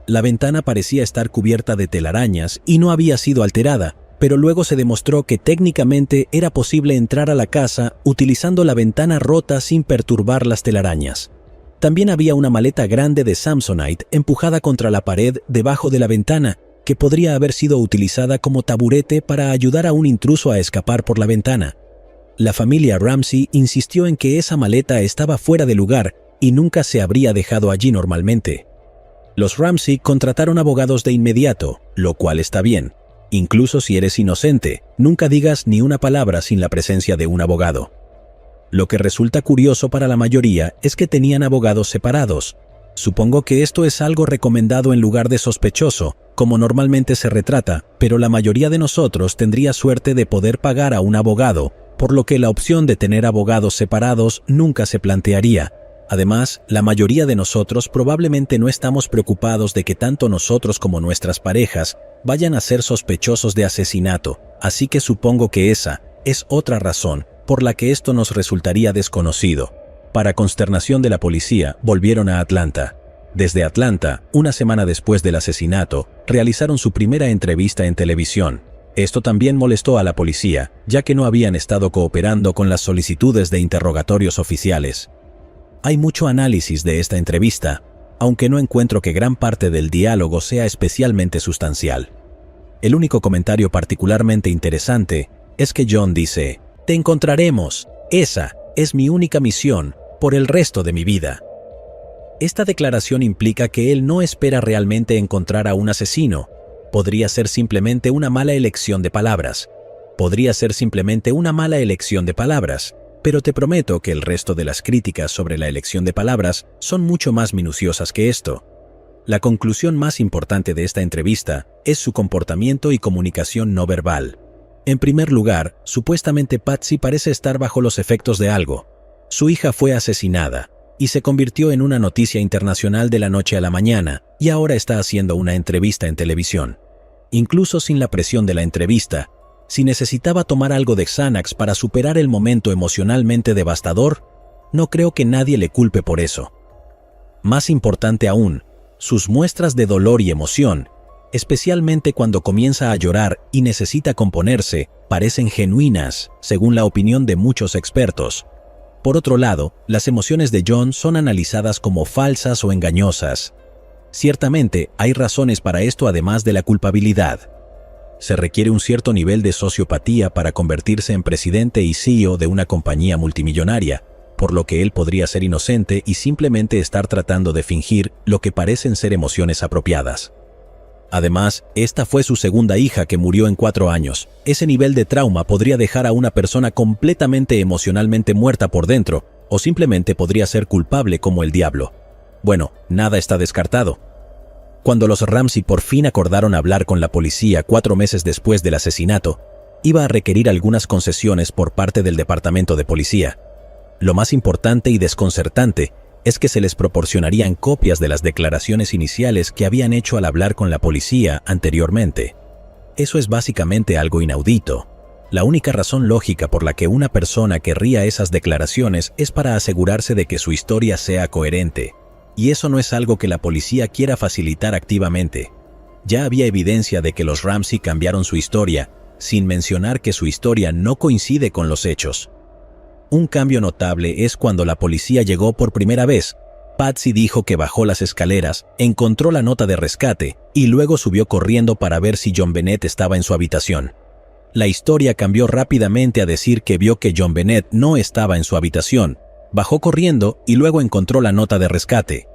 La ventana parecía estar cubierta de telarañas y no había sido alterada, pero luego se demostró que técnicamente era posible entrar a la casa utilizando la ventana rota sin perturbar las telarañas. También había una maleta grande de Samsonite empujada contra la pared debajo de la ventana, que podría haber sido utilizada como taburete para ayudar a un intruso a escapar por la ventana. La familia Ramsey insistió en que esa maleta estaba fuera de lugar y nunca se habría dejado allí normalmente. Los Ramsey contrataron abogados de inmediato, lo cual está bien. Incluso si eres inocente, nunca digas ni una palabra sin la presencia de un abogado. Lo que resulta curioso para la mayoría es que tenían abogados separados. Supongo que esto es algo recomendado en lugar de sospechoso, como normalmente se retrata, pero la mayoría de nosotros tendría suerte de poder pagar a un abogado, por lo que la opción de tener abogados separados nunca se plantearía. Además, la mayoría de nosotros probablemente no estamos preocupados de que tanto nosotros como nuestras parejas vayan a ser sospechosos de asesinato, así que supongo que esa es otra razón por la que esto nos resultaría desconocido. Para consternación de la policía, volvieron a Atlanta. Desde Atlanta, una semana después del asesinato, realizaron su primera entrevista en televisión. Esto también molestó a la policía, ya que no habían estado cooperando con las solicitudes de interrogatorios oficiales. Hay mucho análisis de esta entrevista, aunque no encuentro que gran parte del diálogo sea especialmente sustancial. El único comentario particularmente interesante es que John dice: "Te encontraremos. Esa es mi única misión por el resto de mi vida". Esta declaración implica que él no espera realmente encontrar a un asesino. Podría ser simplemente una mala elección de palabras. Pero te prometo que el resto de las críticas sobre la elección de palabras son mucho más minuciosas que esto. La conclusión más importante de esta entrevista es su comportamiento y comunicación no verbal. En primer lugar, supuestamente Patsy parece estar bajo los efectos de algo. Su hija fue asesinada y se convirtió en una noticia internacional de la noche a la mañana, y ahora está haciendo una entrevista en televisión. Incluso sin la presión de la entrevista, si necesitaba tomar algo de Xanax para superar el momento emocionalmente devastador, no creo que nadie le culpe por eso. Más importante aún, sus muestras de dolor y emoción, especialmente cuando comienza a llorar y necesita componerse, parecen genuinas, según la opinión de muchos expertos. Por otro lado, las emociones de John son analizadas como falsas o engañosas. Ciertamente, hay razones para esto además de la culpabilidad. Se requiere un cierto nivel de sociopatía para convertirse en presidente y CEO de una compañía multimillonaria, por lo que él podría ser inocente y simplemente estar tratando de fingir lo que parecen ser emociones apropiadas. Además, esta fue su segunda hija que murió en 4 años. Ese nivel de trauma podría dejar a una persona completamente emocionalmente muerta por dentro, o simplemente podría ser culpable como el diablo. Bueno, nada está descartado. Cuando los Ramsey por fin acordaron hablar con la policía 4 meses después del asesinato, iba a requerir algunas concesiones por parte del departamento de policía. Lo más importante y desconcertante es que se les proporcionarían copias de las declaraciones iniciales que habían hecho al hablar con la policía anteriormente. Eso es básicamente algo inaudito. La única razón lógica por la que una persona querría esas declaraciones es para asegurarse de que su historia sea coherente. Y eso no es algo que la policía quiera facilitar activamente. Ya había evidencia de que los Ramsey cambiaron su historia, sin mencionar que su historia no coincide con los hechos. Un cambio notable es cuando la policía llegó por primera vez. Patsy dijo que bajó las escaleras, encontró la nota de rescate y luego subió corriendo para ver si John Bennett estaba en su habitación. La historia cambió rápidamente a decir que vio que John Bennett no estaba en su habitación, bajó corriendo y luego encontró la nota de rescate.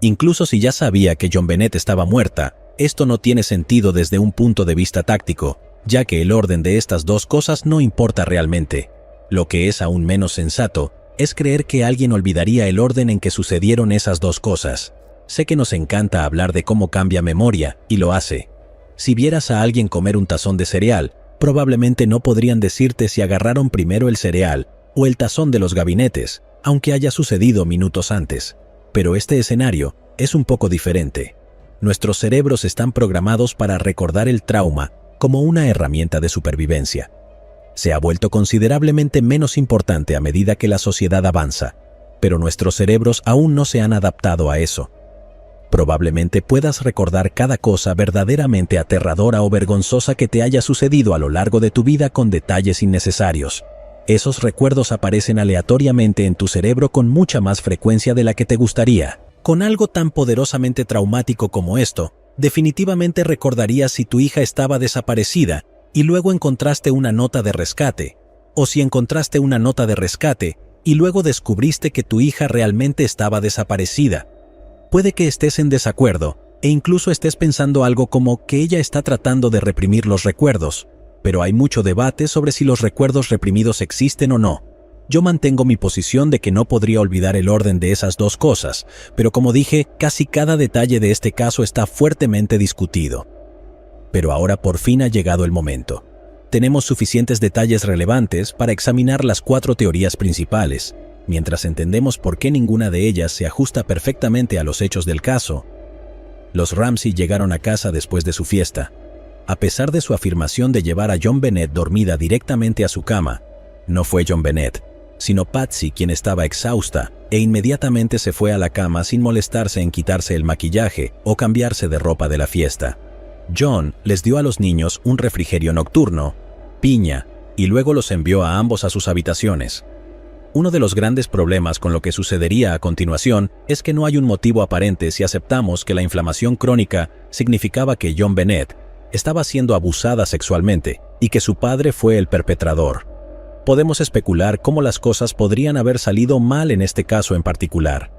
Incluso si ya sabía que John Bennett estaba muerta, esto no tiene sentido desde un punto de vista táctico, ya que el orden de estas dos cosas no importa realmente. Lo que es aún menos sensato es creer que alguien olvidaría el orden en que sucedieron esas dos cosas. Sé que nos encanta hablar de cómo cambia memoria, y lo hace. Si vieras a alguien comer un tazón de cereal, probablemente no podrían decirte si agarraron primero el cereal o el tazón de los gabinetes, aunque haya sucedido minutos antes. Pero este escenario es un poco diferente. Nuestros cerebros están programados para recordar el trauma como una herramienta de supervivencia. Se ha vuelto considerablemente menos importante a medida que la sociedad avanza, pero nuestros cerebros aún no se han adaptado a eso. Probablemente puedas recordar cada cosa verdaderamente aterradora o vergonzosa que te haya sucedido a lo largo de tu vida con detalles innecesarios. Esos recuerdos aparecen aleatoriamente en tu cerebro con mucha más frecuencia de la que te gustaría. Con algo tan poderosamente traumático como esto, definitivamente recordarías si tu hija estaba desaparecida y luego encontraste una nota de rescate, o si encontraste una nota de rescate y luego descubriste que tu hija realmente estaba desaparecida. Puede que estés en desacuerdo e incluso estés pensando algo como que ella está tratando de reprimir los recuerdos, pero hay mucho debate sobre si los recuerdos reprimidos existen o no. Yo mantengo mi posición de que no podría olvidar el orden de esas dos cosas, pero como dije, casi cada detalle de este caso está fuertemente discutido. Pero ahora por fin ha llegado el momento. Tenemos suficientes detalles relevantes para examinar las 4 teorías principales. Mientras entendemos por qué ninguna de ellas se ajusta perfectamente a los hechos del caso, los Ramsey llegaron a casa después de su fiesta. A pesar de su afirmación de llevar a John Bennett dormida directamente a su cama, no fue John Bennett. sino Patsy quien estaba exhausta e inmediatamente se fue a la cama sin molestarse en quitarse el maquillaje o cambiarse de ropa de la fiesta. John les dio a los niños un refrigerio nocturno, piña, y luego los envió a ambos a sus habitaciones. Uno de los grandes problemas con lo que sucedería a continuación es que no hay un motivo aparente si aceptamos que la inflamación crónica significaba que John Bennett estaba siendo abusada sexualmente y que su padre fue el perpetrador. Podemos especular cómo las cosas podrían haber salido mal en este caso en particular.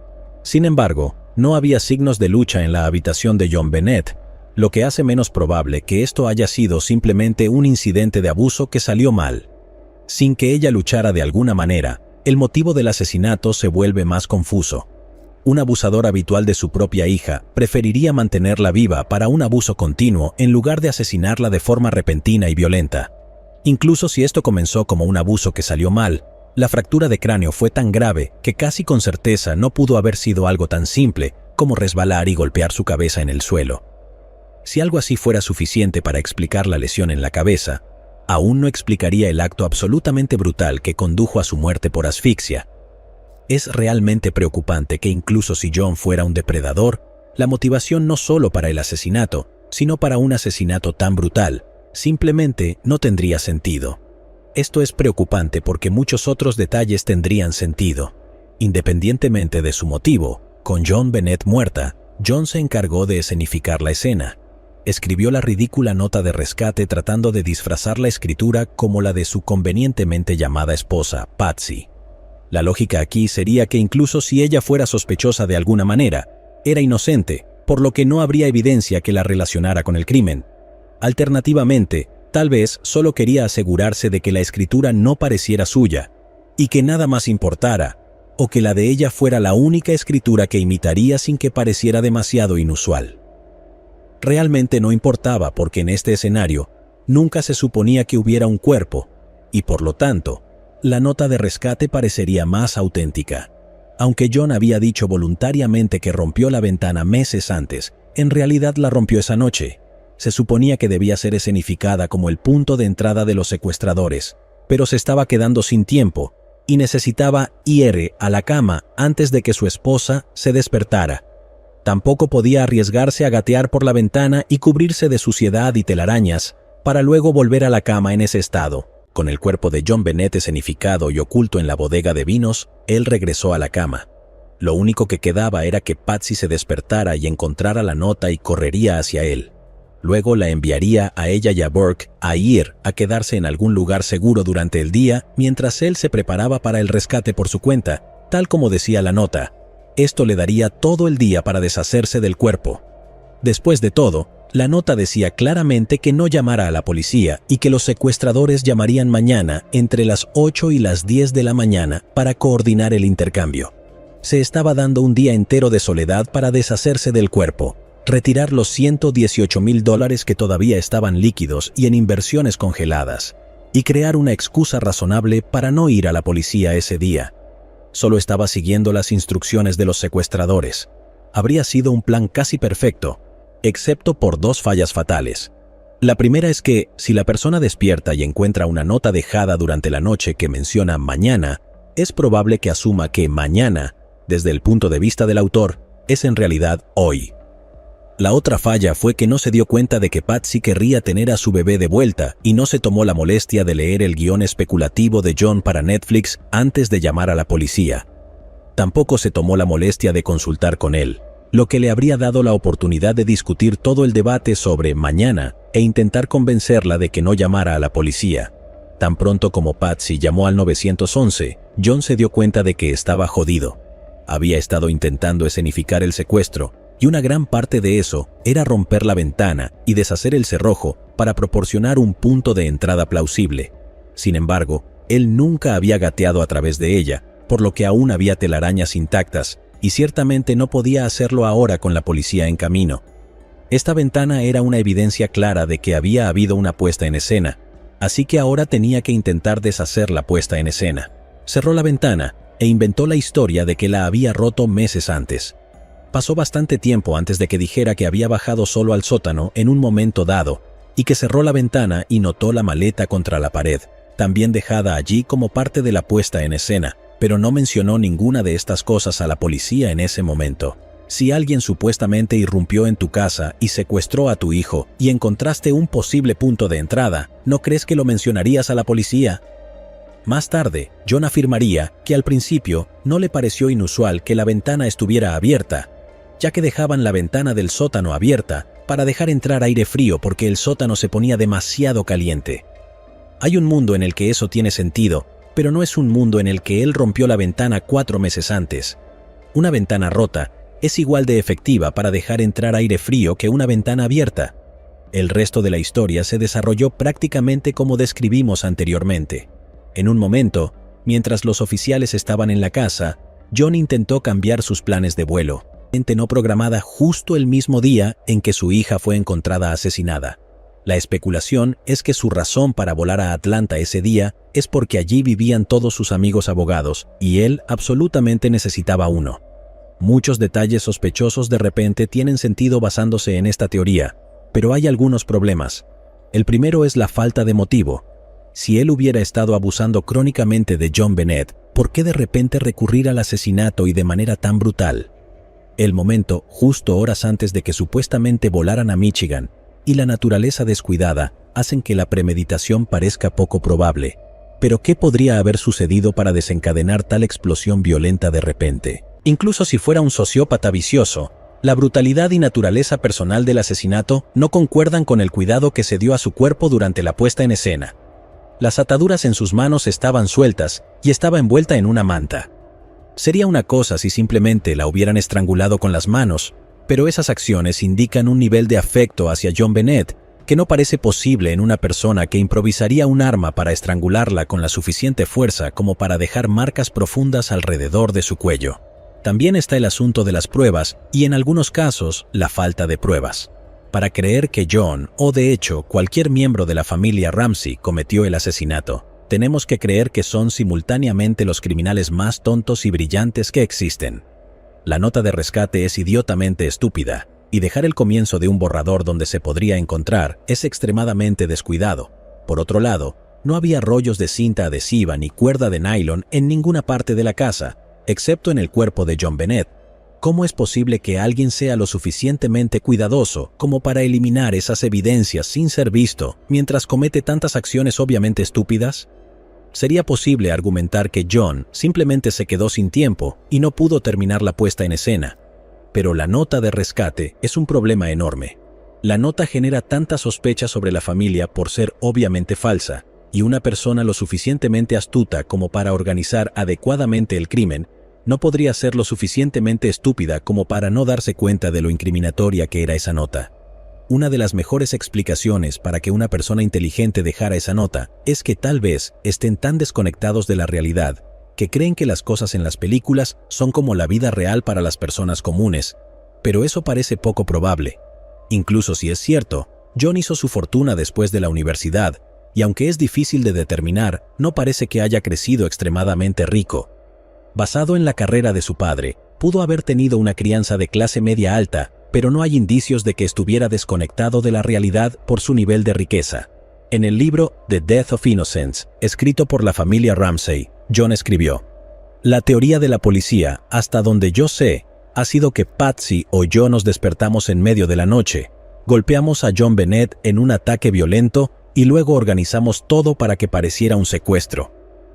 Sin embargo, no había signos de lucha en la habitación de John Bennett, lo que hace menos probable que esto haya sido simplemente un incidente de abuso que salió mal. Sin que ella luchara de alguna manera, el motivo del asesinato se vuelve más confuso. Un abusador habitual de su propia hija preferiría mantenerla viva para un abuso continuo en lugar de asesinarla de forma repentina y violenta. Incluso si esto comenzó como un abuso que salió mal, la fractura de cráneo fue tan grave que casi con certeza no pudo haber sido algo tan simple como resbalar y golpear su cabeza en el suelo. Si algo así fuera suficiente para explicar la lesión en la cabeza, aún no explicaría el acto absolutamente brutal que condujo a su muerte por asfixia. Es realmente preocupante que incluso si John fuera un depredador, la motivación no solo para el asesinato, sino para un asesinato tan brutal, simplemente no tendría sentido. Esto es preocupante porque muchos otros detalles tendrían sentido. Independientemente de su motivo, con John Bennett muerta, John se encargó de escenificar la escena. Escribió la ridícula nota de rescate tratando de disfrazar la escritura como la de su convenientemente llamada esposa, Patsy. La lógica aquí sería que incluso si ella fuera sospechosa de alguna manera, era inocente, por lo que no habría evidencia que la relacionara con el crimen. Alternativamente, tal vez solo quería asegurarse de que la escritura no pareciera suya, y que nada más importara, o que la de ella fuera la única escritura que imitaría sin que pareciera demasiado inusual. Realmente no importaba porque en este escenario nunca se suponía que hubiera un cuerpo, y por lo tanto, la nota de rescate parecería más auténtica. Aunque John había dicho voluntariamente que rompió la ventana meses antes, en realidad la rompió esa noche. Se suponía que debía ser escenificada como el punto de entrada de los secuestradores, pero se estaba quedando sin tiempo y necesitaba ir a la cama antes de que su esposa se despertara. Tampoco podía arriesgarse a gatear por la ventana y cubrirse de suciedad y telarañas para luego volver a la cama en ese estado. Con el cuerpo de John Bennett escenificado y oculto en la bodega de vinos, él regresó a la cama. Lo único que quedaba era que Patsy se despertara y encontrara la nota y correría hacia él. Luego la enviaría a ella y a Burke a ir a quedarse en algún lugar seguro durante el día mientras él se preparaba para el rescate por su cuenta, tal como decía la nota. Esto le daría todo el día para deshacerse del cuerpo. Después de todo, la nota decía claramente que no llamara a la policía y que los secuestradores llamarían mañana entre las 8 y las 10 de la mañana para coordinar el intercambio. Se estaba dando un día entero de soledad para deshacerse del cuerpo, retirar los $118,000 que todavía estaban líquidos y en inversiones congeladas, y crear una excusa razonable para no ir a la policía ese día. Solo estaba siguiendo las instrucciones de los secuestradores. Habría sido un plan casi perfecto, excepto por dos fallas fatales. La primera es que, si la persona despierta y encuentra una nota dejada durante la noche que menciona mañana, es probable que asuma que mañana, desde el punto de vista del autor, es en realidad hoy. La otra falla fue que no se dio cuenta de que Patsy querría tener a su bebé de vuelta y no se tomó la molestia de leer el guión especulativo de John para Netflix antes de llamar a la policía. Tampoco se tomó la molestia de consultar con él, lo que le habría dado la oportunidad de discutir todo el debate sobre mañana e intentar convencerla de que no llamara a la policía. Tan pronto como Patsy llamó al 911, John se dio cuenta de que estaba jodido. Había estado intentando escenificar el secuestro, y una gran parte de eso era romper la ventana y deshacer el cerrojo para proporcionar un punto de entrada plausible. Sin embargo, él nunca había gateado a través de ella, por lo que aún había telarañas intactas, y ciertamente no podía hacerlo ahora con la policía en camino. Esta ventana era una evidencia clara de que había habido una puesta en escena, así que ahora tenía que intentar deshacer la puesta en escena. Cerró la ventana e inventó la historia de que la había roto meses antes. Pasó bastante tiempo antes de que dijera que había bajado solo al sótano en un momento dado y que cerró la ventana y notó la maleta contra la pared, también dejada allí como parte de la puesta en escena, pero no mencionó ninguna de estas cosas a la policía en ese momento. Si alguien supuestamente irrumpió en tu casa y secuestró a tu hijo y encontraste un posible punto de entrada, ¿no crees que lo mencionarías a la policía? Más tarde, John afirmaría que al principio no le pareció inusual que la ventana estuviera abierta, ya que dejaban la ventana del sótano abierta para dejar entrar aire frío porque el sótano se ponía demasiado caliente. Hay un mundo en el que eso tiene sentido, pero no es un mundo en el que él rompió la ventana 4 meses antes. Una ventana rota es igual de efectiva para dejar entrar aire frío que una ventana abierta. El resto de la historia se desarrolló prácticamente como describimos anteriormente. En un momento, mientras los oficiales estaban en la casa, John intentó cambiar sus planes de vuelo, no programada justo el mismo día en que su hija fue encontrada asesinada. La especulación es que su razón para volar a Atlanta ese día es porque allí vivían todos sus amigos abogados y él absolutamente necesitaba uno. Muchos detalles sospechosos de repente tienen sentido basándose en esta teoría, pero hay algunos problemas. El primero es la falta de motivo. Si él hubiera estado abusando crónicamente de John Bennett, ¿por qué de repente recurrir al asesinato y de manera tan brutal? El momento, justo horas antes de que supuestamente volaran a Michigan, y la naturaleza descuidada hacen que la premeditación parezca poco probable. Pero ¿qué podría haber sucedido para desencadenar tal explosión violenta de repente? Incluso si fuera un sociópata vicioso, la brutalidad y naturaleza personal del asesinato no concuerdan con el cuidado que se dio a su cuerpo durante la puesta en escena. Las ataduras en sus manos estaban sueltas y estaba envuelta en una manta. Sería una cosa si simplemente la hubieran estrangulado con las manos, pero esas acciones indican un nivel de afecto hacia John Bennett que no parece posible en una persona que improvisaría un arma para estrangularla con la suficiente fuerza como para dejar marcas profundas alrededor de su cuello. También está el asunto de las pruebas y en algunos casos la falta de pruebas. Para creer que John, o de hecho cualquier miembro de la familia Ramsey, cometió el asesinato, tenemos que creer que son simultáneamente los criminales más tontos y brillantes que existen. La nota de rescate es idiotamente estúpida, y dejar el comienzo de un borrador donde se podría encontrar es extremadamente descuidado. Por otro lado, no había rollos de cinta adhesiva ni cuerda de nylon en ninguna parte de la casa, excepto en el cuerpo de John Bennett. ¿Cómo es posible que alguien sea lo suficientemente cuidadoso como para eliminar esas evidencias sin ser visto mientras comete tantas acciones obviamente estúpidas? Sería posible argumentar que John simplemente se quedó sin tiempo y no pudo terminar la puesta en escena. Pero la nota de rescate es un problema enorme. La nota genera tanta sospecha sobre la familia por ser obviamente falsa, y una persona lo suficientemente astuta como para organizar adecuadamente el crimen no podría ser lo suficientemente estúpida como para no darse cuenta de lo incriminatoria que era esa nota. Una de las mejores explicaciones para que una persona inteligente dejara esa nota es que tal vez estén tan desconectados de la realidad que creen que las cosas en las películas son como la vida real para las personas comunes, pero eso parece poco probable. Incluso si es cierto, John hizo su fortuna después de la universidad, y aunque es difícil de determinar, no parece que haya crecido extremadamente rico. Basado en la carrera de su padre, pudo haber tenido una crianza de clase media alta, pero no hay indicios de que estuviera desconectado de la realidad por su nivel de riqueza. En el libro The Death of Innocence, escrito por la familia Ramsey, John escribió: "La teoría de la policía, hasta donde yo sé, ha sido que Patsy o yo nos despertamos en medio de la noche, golpeamos a John Bennett en un ataque violento y luego organizamos todo para que pareciera un secuestro.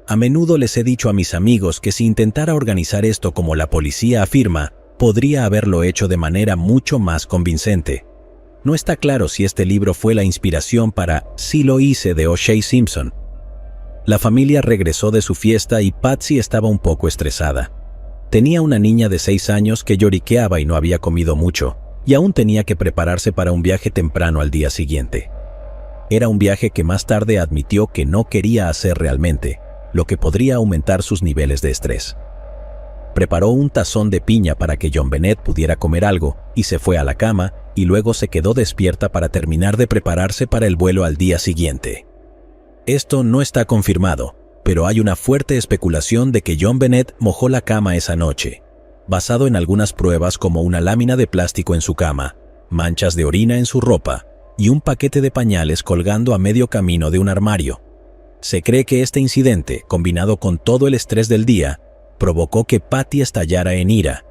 A menudo les he dicho a mis amigos que si intentara organizar esto como la policía afirma, podría haberlo hecho de manera mucho más convincente. No está claro si este libro fue la inspiración para Sí lo hice de O.J. Simpson". La familia regresó de su fiesta y Patsy estaba un poco estresada. Tenía una niña de 6 años que lloriqueaba y no había comido mucho, y aún tenía que prepararse para un viaje temprano al día siguiente. Era un viaje que más tarde admitió que no quería hacer realmente, lo que podría aumentar sus niveles de estrés. Preparó un tazón de piña para que John Bennett pudiera comer algo y se fue a la cama y luego se quedó despierta para terminar de prepararse para el vuelo al día siguiente. Esto no está confirmado, pero hay una fuerte especulación de que John Bennett mojó la cama esa noche, basado en algunas pruebas como una lámina de plástico en su cama, manchas de orina en su ropa y un paquete de pañales colgando a medio camino de un armario. Se cree que este incidente, combinado con todo el estrés del día, provocó que Patty estallara en ira.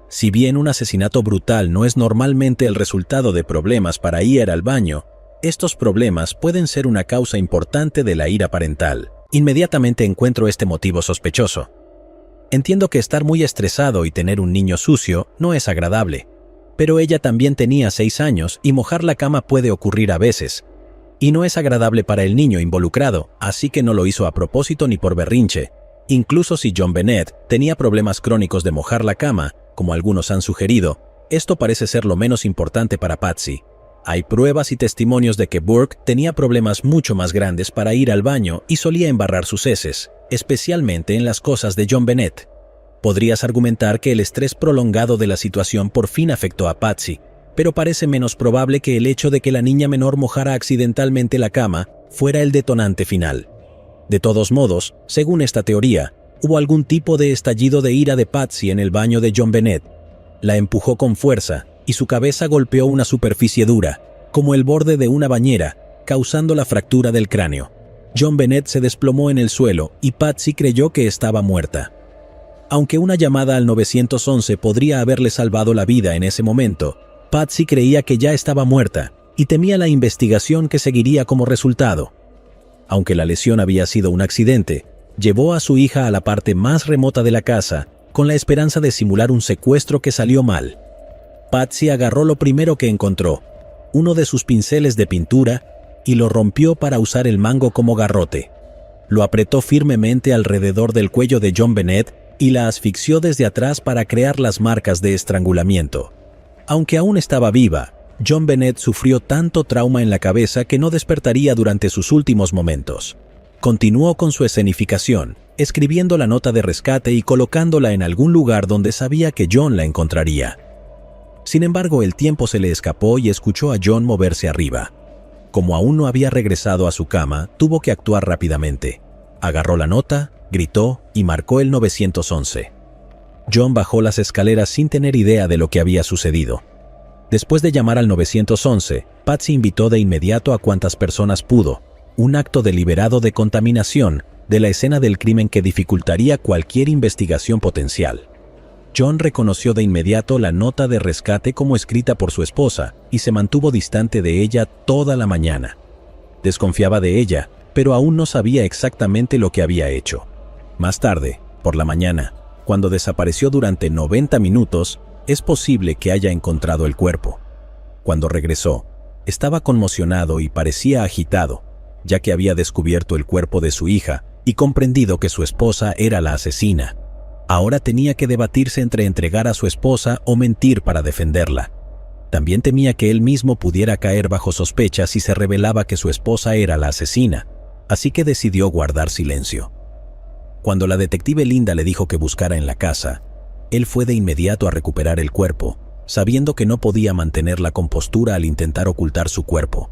Si bien un asesinato brutal no es normalmente el resultado de problemas para ir al baño, estos problemas pueden ser una causa importante de la ira parental. Inmediatamente encuentro este motivo sospechoso. Entiendo que estar muy estresado y tener un niño sucio no es agradable, pero ella también tenía 6 años y mojar la cama puede ocurrir a veces. Y no es agradable para el niño involucrado, así que no lo hizo a propósito ni por berrinche. Incluso si John Bennett tenía problemas crónicos de mojar la cama, como algunos han sugerido, esto parece ser lo menos importante para Patsy. Hay pruebas y testimonios de que Burke tenía problemas mucho más grandes para ir al baño y solía embarrar sus heces, especialmente en las cosas de John Bennett. Podrías argumentar que el estrés prolongado de la situación por fin afectó a Patsy, pero parece menos probable que el hecho de que la niña menor mojara accidentalmente la cama fuera el detonante final. De todos modos, según esta teoría, hubo algún tipo de estallido de ira de Patsy en el baño de John Bennett. La empujó con fuerza y su cabeza golpeó una superficie dura, como el borde de una bañera, causando la fractura del cráneo. John Bennett se desplomó en el suelo y Patsy creyó que estaba muerta. Aunque una llamada al 911 podría haberle salvado la vida en ese momento, Patsy creía que ya estaba muerta y temía la investigación que seguiría como resultado. Aunque la lesión había sido un accidente, llevó a su hija a la parte más remota de la casa con la esperanza de simular un secuestro que salió mal. Patsy agarró lo primero que encontró, uno de sus pinceles de pintura, y lo rompió para usar el mango como garrote. Lo apretó firmemente alrededor del cuello de John Bennett y la asfixió desde atrás para crear las marcas de estrangulamiento. Aunque aún estaba viva, John Bennett sufrió tanto trauma en la cabeza que no despertaría durante sus últimos momentos. Continuó con su escenificación, escribiendo la nota de rescate y colocándola en algún lugar donde sabía que John la encontraría. Sin embargo, el tiempo se le escapó y escuchó a John moverse arriba. Como aún no había regresado a su cama, tuvo que actuar rápidamente. Agarró la nota, gritó y marcó el 911. John bajó las escaleras sin tener idea de lo que había sucedido. Después de llamar al 911, Patsy invitó de inmediato a cuantas personas pudo, un acto deliberado de contaminación de la escena del crimen que dificultaría cualquier investigación potencial. John reconoció de inmediato la nota de rescate como escrita por su esposa y se mantuvo distante de ella toda la mañana. Desconfiaba de ella, pero aún no sabía exactamente lo que había hecho. Más tarde, por la mañana, cuando desapareció durante 90 minutos, es posible que haya encontrado el cuerpo. Cuando regresó, estaba conmocionado y parecía agitado, ya que había descubierto el cuerpo de su hija y comprendido que su esposa era la asesina. Ahora tenía que debatirse entre entregar a su esposa o mentir para defenderla. También temía que él mismo pudiera caer bajo sospecha si se revelaba que su esposa era la asesina, así que decidió guardar silencio. Cuando la detective Linda le dijo que buscara en la casa, él fue de inmediato a recuperar el cuerpo, sabiendo que no podía mantener la compostura al intentar ocultar su cuerpo,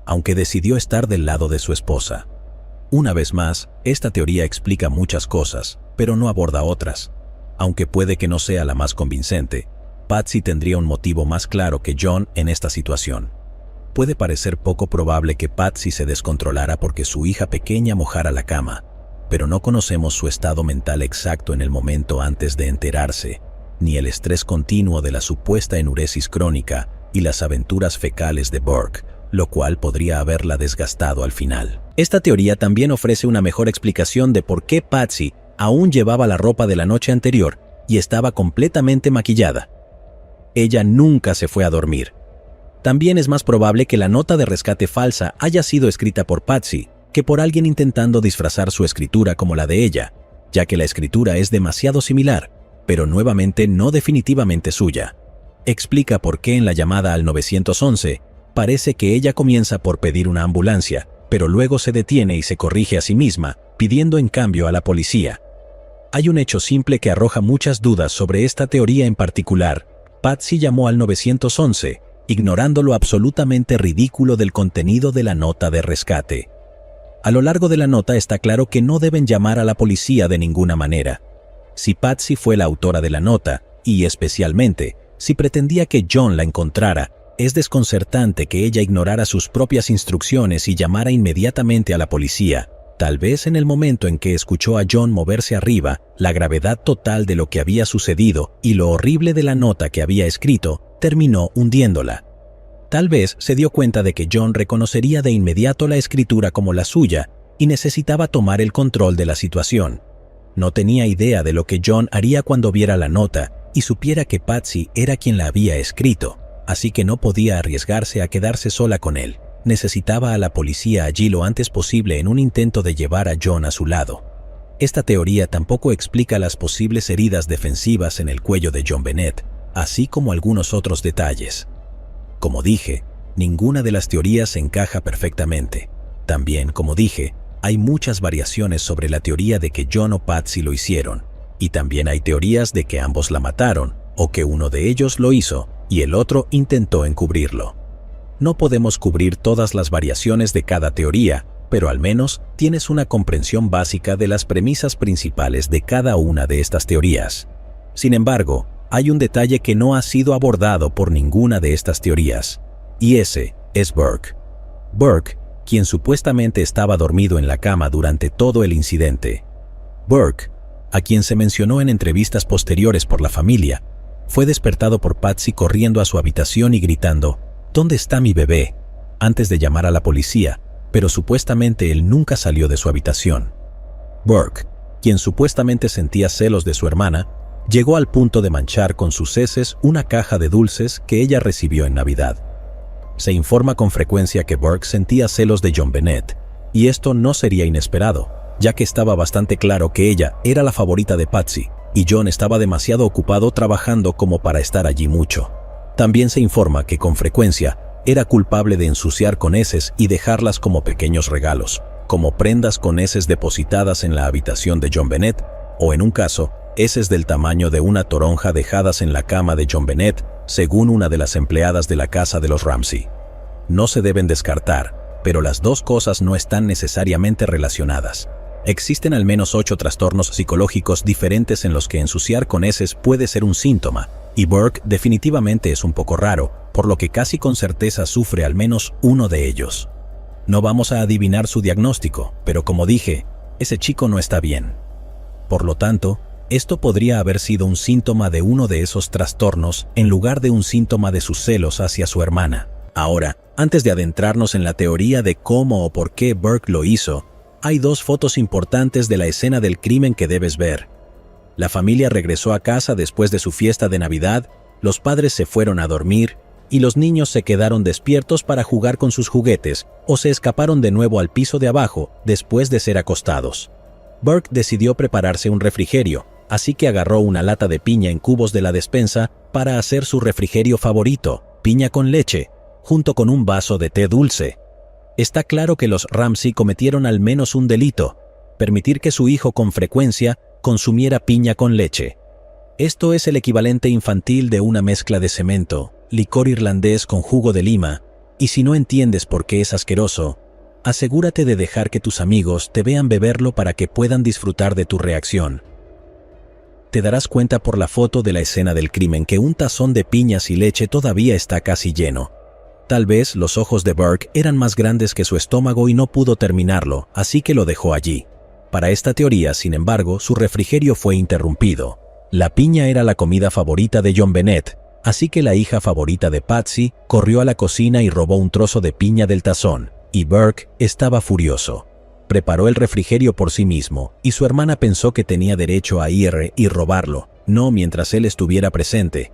aunque decidió estar del lado de su esposa. Una vez más, esta teoría explica muchas cosas, pero no aborda otras. Aunque puede que no sea la más convincente, Patsy tendría un motivo más claro que John en esta situación. Puede parecer poco probable que Patsy se descontrolara porque su hija pequeña mojara la cama, pero no conocemos su estado mental exacto en el momento antes de enterarse, ni el estrés continuo de la supuesta enuresis crónica y las aventuras fecales de Burke, lo cual podría haberla desgastado al final. Esta teoría también ofrece una mejor explicación de por qué Patsy aún llevaba la ropa de la noche anterior y estaba completamente maquillada. Ella nunca se fue a dormir. También es más probable que la nota de rescate falsa haya sido escrita por Patsy que por alguien intentando disfrazar su escritura como la de ella, ya que la escritura es demasiado similar, pero nuevamente no definitivamente suya. Explica por qué en la llamada al 911 parece que ella comienza por pedir una ambulancia, pero luego se detiene y se corrige a sí misma, pidiendo en cambio a la policía. Hay un hecho simple que arroja muchas dudas sobre esta teoría en particular. Patsy llamó al 911, ignorando lo absolutamente ridículo del contenido de la nota de rescate. A lo largo de la nota está claro que no deben llamar a la policía de ninguna manera. Si Patsy fue la autora de la nota, y especialmente si pretendía que John la encontrara, es desconcertante que ella ignorara sus propias instrucciones y llamara inmediatamente a la policía, Tal vez en el momento en que escuchó a John moverse arriba, la gravedad total de lo que había sucedido y lo horrible de la nota que había escrito terminó hundiéndola. Tal vez se dio cuenta de que John reconocería de inmediato la escritura como la suya y necesitaba tomar el control de la situación. No tenía idea de lo que John haría cuando viera la nota y supiera que Patsy era quien la había escrito, así que no podía arriesgarse a quedarse sola con él. Necesitaba a la policía allí lo antes posible en un intento de llevar a John a su lado. Esta teoría tampoco explica las posibles heridas defensivas en el cuello de John Bennett, así como algunos otros detalles. Como dije, ninguna de las teorías encaja perfectamente. También, como dije, hay muchas variaciones sobre la teoría de que John o Patsy lo hicieron, y también hay teorías de que ambos la mataron, o que uno de ellos lo hizo y el otro intentó encubrirlo. No podemos cubrir todas las variaciones de cada teoría, pero al menos tienes una comprensión básica de las premisas principales de cada una de estas teorías. Sin embargo, hay un detalle que no ha sido abordado por ninguna de estas teorías, y ese es Burke. Burke, quien supuestamente estaba dormido en la cama durante todo el incidente. Burke, a quien se mencionó en entrevistas posteriores por la familia, fue despertado por Patsy corriendo a su habitación y gritando, «¿Dónde está mi bebé?», antes de llamar a la policía, pero supuestamente él nunca salió de su habitación. Burke, quien supuestamente sentía celos de su hermana, llegó al punto de manchar con sus heces una caja de dulces que ella recibió en Navidad. Se informa con frecuencia que Burke sentía celos de John Bennett, y esto no sería inesperado, ya que estaba bastante claro que ella era la favorita de Patsy, y John estaba demasiado ocupado trabajando como para estar allí mucho. También se informa que con frecuencia era culpable de ensuciar con heces y dejarlas como pequeños regalos, como prendas con heces depositadas en la habitación de John Bennett, o en un caso, heces del tamaño de una toronja dejadas en la cama de John Bennett, según una de las empleadas de la casa de los Ramsey. No se deben descartar, pero las dos cosas no están necesariamente relacionadas. Existen al menos 8 trastornos psicológicos diferentes en los que ensuciar con heces puede ser un síntoma, y Burke definitivamente es un poco raro, por lo que casi con certeza sufre al menos uno de ellos. No vamos a adivinar su diagnóstico, pero como dije, ese chico no está bien. Por lo tanto, esto podría haber sido un síntoma de uno de esos trastornos en lugar de un síntoma de sus celos hacia su hermana. Ahora, antes de adentrarnos en la teoría de cómo o por qué Burke lo hizo, hay 2 fotos importantes de la escena del crimen que debes ver. La familia regresó a casa después de su fiesta de Navidad, los padres se fueron a dormir y los niños se quedaron despiertos para jugar con sus juguetes o se escaparon de nuevo al piso de abajo después de ser acostados. Burke decidió prepararse un refrigerio, así que agarró una lata de piña en cubos de la despensa para hacer su refrigerio favorito, piña con leche, junto con un vaso de té dulce. Está claro que los Ramsey cometieron al menos un delito, permitir que su hijo con frecuencia consumiera piña con leche. Esto es el equivalente infantil de una mezcla de cemento, licor irlandés con jugo de lima, y si no entiendes por qué es asqueroso, asegúrate de dejar que tus amigos te vean beberlo para que puedan disfrutar de tu reacción. Te darás cuenta por la foto de la escena del crimen que un tazón de piñas y leche todavía está casi lleno. Tal vez los ojos de Burke eran más grandes que su estómago y no pudo terminarlo, así que lo dejó allí. Para esta teoría, sin embargo, su refrigerio fue interrumpido. La piña era la comida favorita de John Bennett, así que la hija favorita de Patsy corrió a la cocina y robó un trozo de piña del tazón, y Burke estaba furioso. Preparó el refrigerio por sí mismo, y su hermana pensó que tenía derecho a ir y robarlo, no mientras él estuviera presente.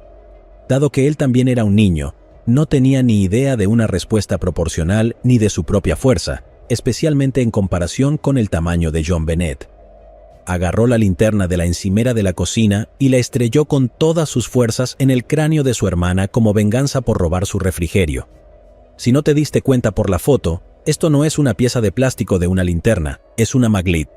Dado que él también era un niño, no tenía ni idea de una respuesta proporcional ni de su propia fuerza, especialmente en comparación con el tamaño de John Bennett. Agarró la linterna de la encimera de la cocina y la estrelló con todas sus fuerzas en el cráneo de su hermana como venganza por robar su refrigerio. Si no te diste cuenta por la foto, esto no es una pieza de plástico de una linterna, es una Maglit.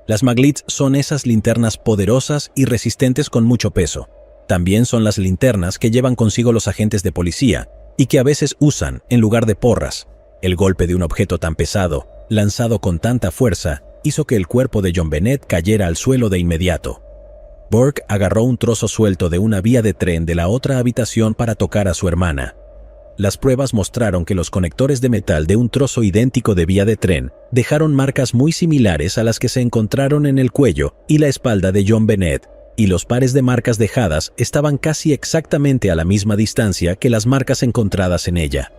Las Maglits son esas linternas poderosas y resistentes con mucho peso. También son las linternas que llevan consigo los agentes de policía y que a veces usan en lugar de porras. El golpe de un objeto tan pesado, lanzado con tanta fuerza, hizo que el cuerpo de John Bennett cayera al suelo de inmediato. Burke agarró un trozo suelto de una vía de tren de la otra habitación para tocar a su hermana. Las pruebas mostraron que los conectores de metal de un trozo idéntico de vía de tren dejaron marcas muy similares a las que se encontraron en el cuello y la espalda de John Bennett, y los pares de marcas dejadas estaban casi exactamente a la misma distancia que las marcas encontradas en ella.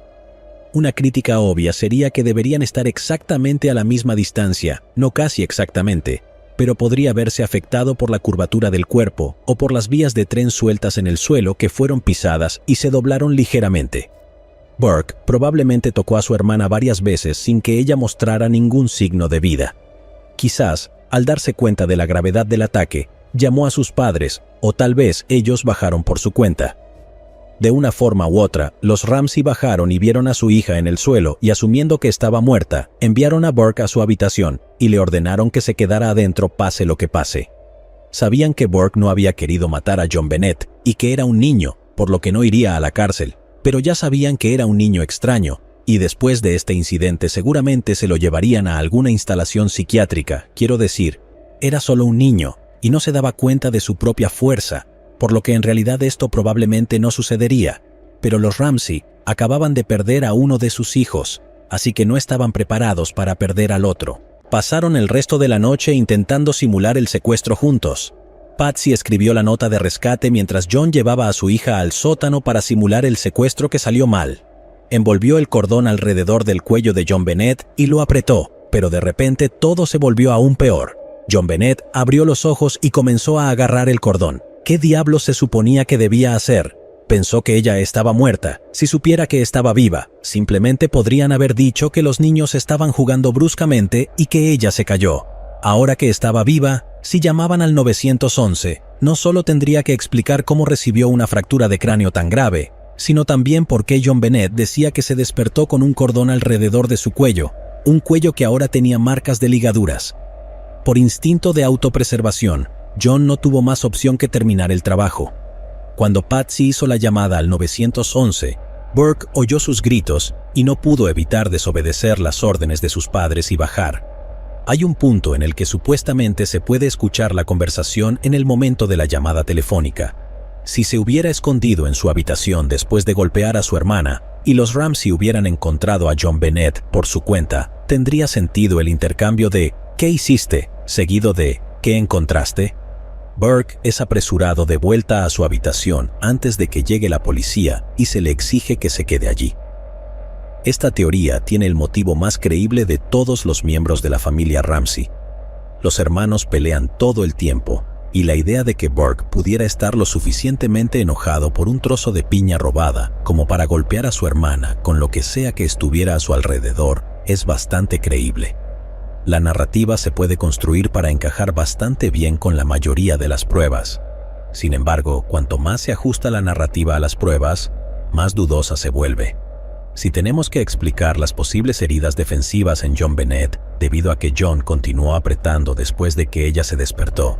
Una crítica obvia sería que deberían estar exactamente a la misma distancia, no casi exactamente, pero podría verse afectado por la curvatura del cuerpo o por las vías de tren sueltas en el suelo que fueron pisadas y se doblaron ligeramente. Burke probablemente tocó a su hermana varias veces sin que ella mostrara ningún signo de vida. Quizás, al darse cuenta de la gravedad del ataque, llamó a sus padres, o tal vez ellos bajaron por su cuenta. De una forma u otra, los Ramsey bajaron y vieron a su hija en el suelo y, asumiendo que estaba muerta, enviaron a Burke a su habitación y le ordenaron que se quedara adentro pase lo que pase. Sabían que Burke no había querido matar a John Bennett y que era un niño, por lo que no iría a la cárcel, pero ya sabían que era un niño extraño, y después de este incidente seguramente se lo llevarían a alguna instalación psiquiátrica. Quiero decir, era solo un niño y no se daba cuenta de su propia fuerza, por lo que en realidad esto probablemente no sucedería, pero los Ramsey acababan de perder a uno de sus hijos, así que no estaban preparados para perder al otro. Pasaron el resto de la noche intentando simular el secuestro juntos. Patsy escribió la nota de rescate mientras John llevaba a su hija al sótano para simular el secuestro que salió mal. Envolvió el cordón alrededor del cuello de John Bennett y lo apretó, pero de repente todo se volvió aún peor. John Bennett abrió los ojos y comenzó a agarrar el cordón. ¿Qué diablos se suponía que debía hacer? Pensó que ella estaba muerta. Si supiera que estaba viva, simplemente podrían haber dicho que los niños estaban jugando bruscamente y que ella se cayó. Ahora que estaba viva, si llamaban al 911, no solo tendría que explicar cómo recibió una fractura de cráneo tan grave, sino también por qué John Bennett decía que se despertó con un cordón alrededor de su cuello, un cuello que ahora tenía marcas de ligaduras. Por instinto de autopreservación, John no tuvo más opción que terminar el trabajo. Cuando Patsy hizo la llamada al 911, Burke oyó sus gritos y no pudo evitar desobedecer las órdenes de sus padres y bajar. Hay un punto en el que supuestamente se puede escuchar la conversación en el momento de la llamada telefónica. Si se hubiera escondido en su habitación después de golpear a su hermana y los Ramsey hubieran encontrado a John Bennett por su cuenta, tendría sentido el intercambio de ¿qué hiciste?, seguido de ¿qué encontraste? Burke es apresurado de vuelta a su habitación antes de que llegue la policía y se le exige que se quede allí. Esta teoría tiene el motivo más creíble de todos los miembros de la familia Ramsey. Los hermanos pelean todo el tiempo, y la idea de que Burke pudiera estar lo suficientemente enojado por un trozo de piña robada como para golpear a su hermana con lo que sea que estuviera a su alrededor es bastante creíble. La narrativa se puede construir para encajar bastante bien con la mayoría de las pruebas. Sin embargo, cuanto más se ajusta la narrativa a las pruebas, más dudosa se vuelve. Si tenemos que explicar las posibles heridas defensivas en John Bennett debido a que John continuó apretando después de que ella se despertó,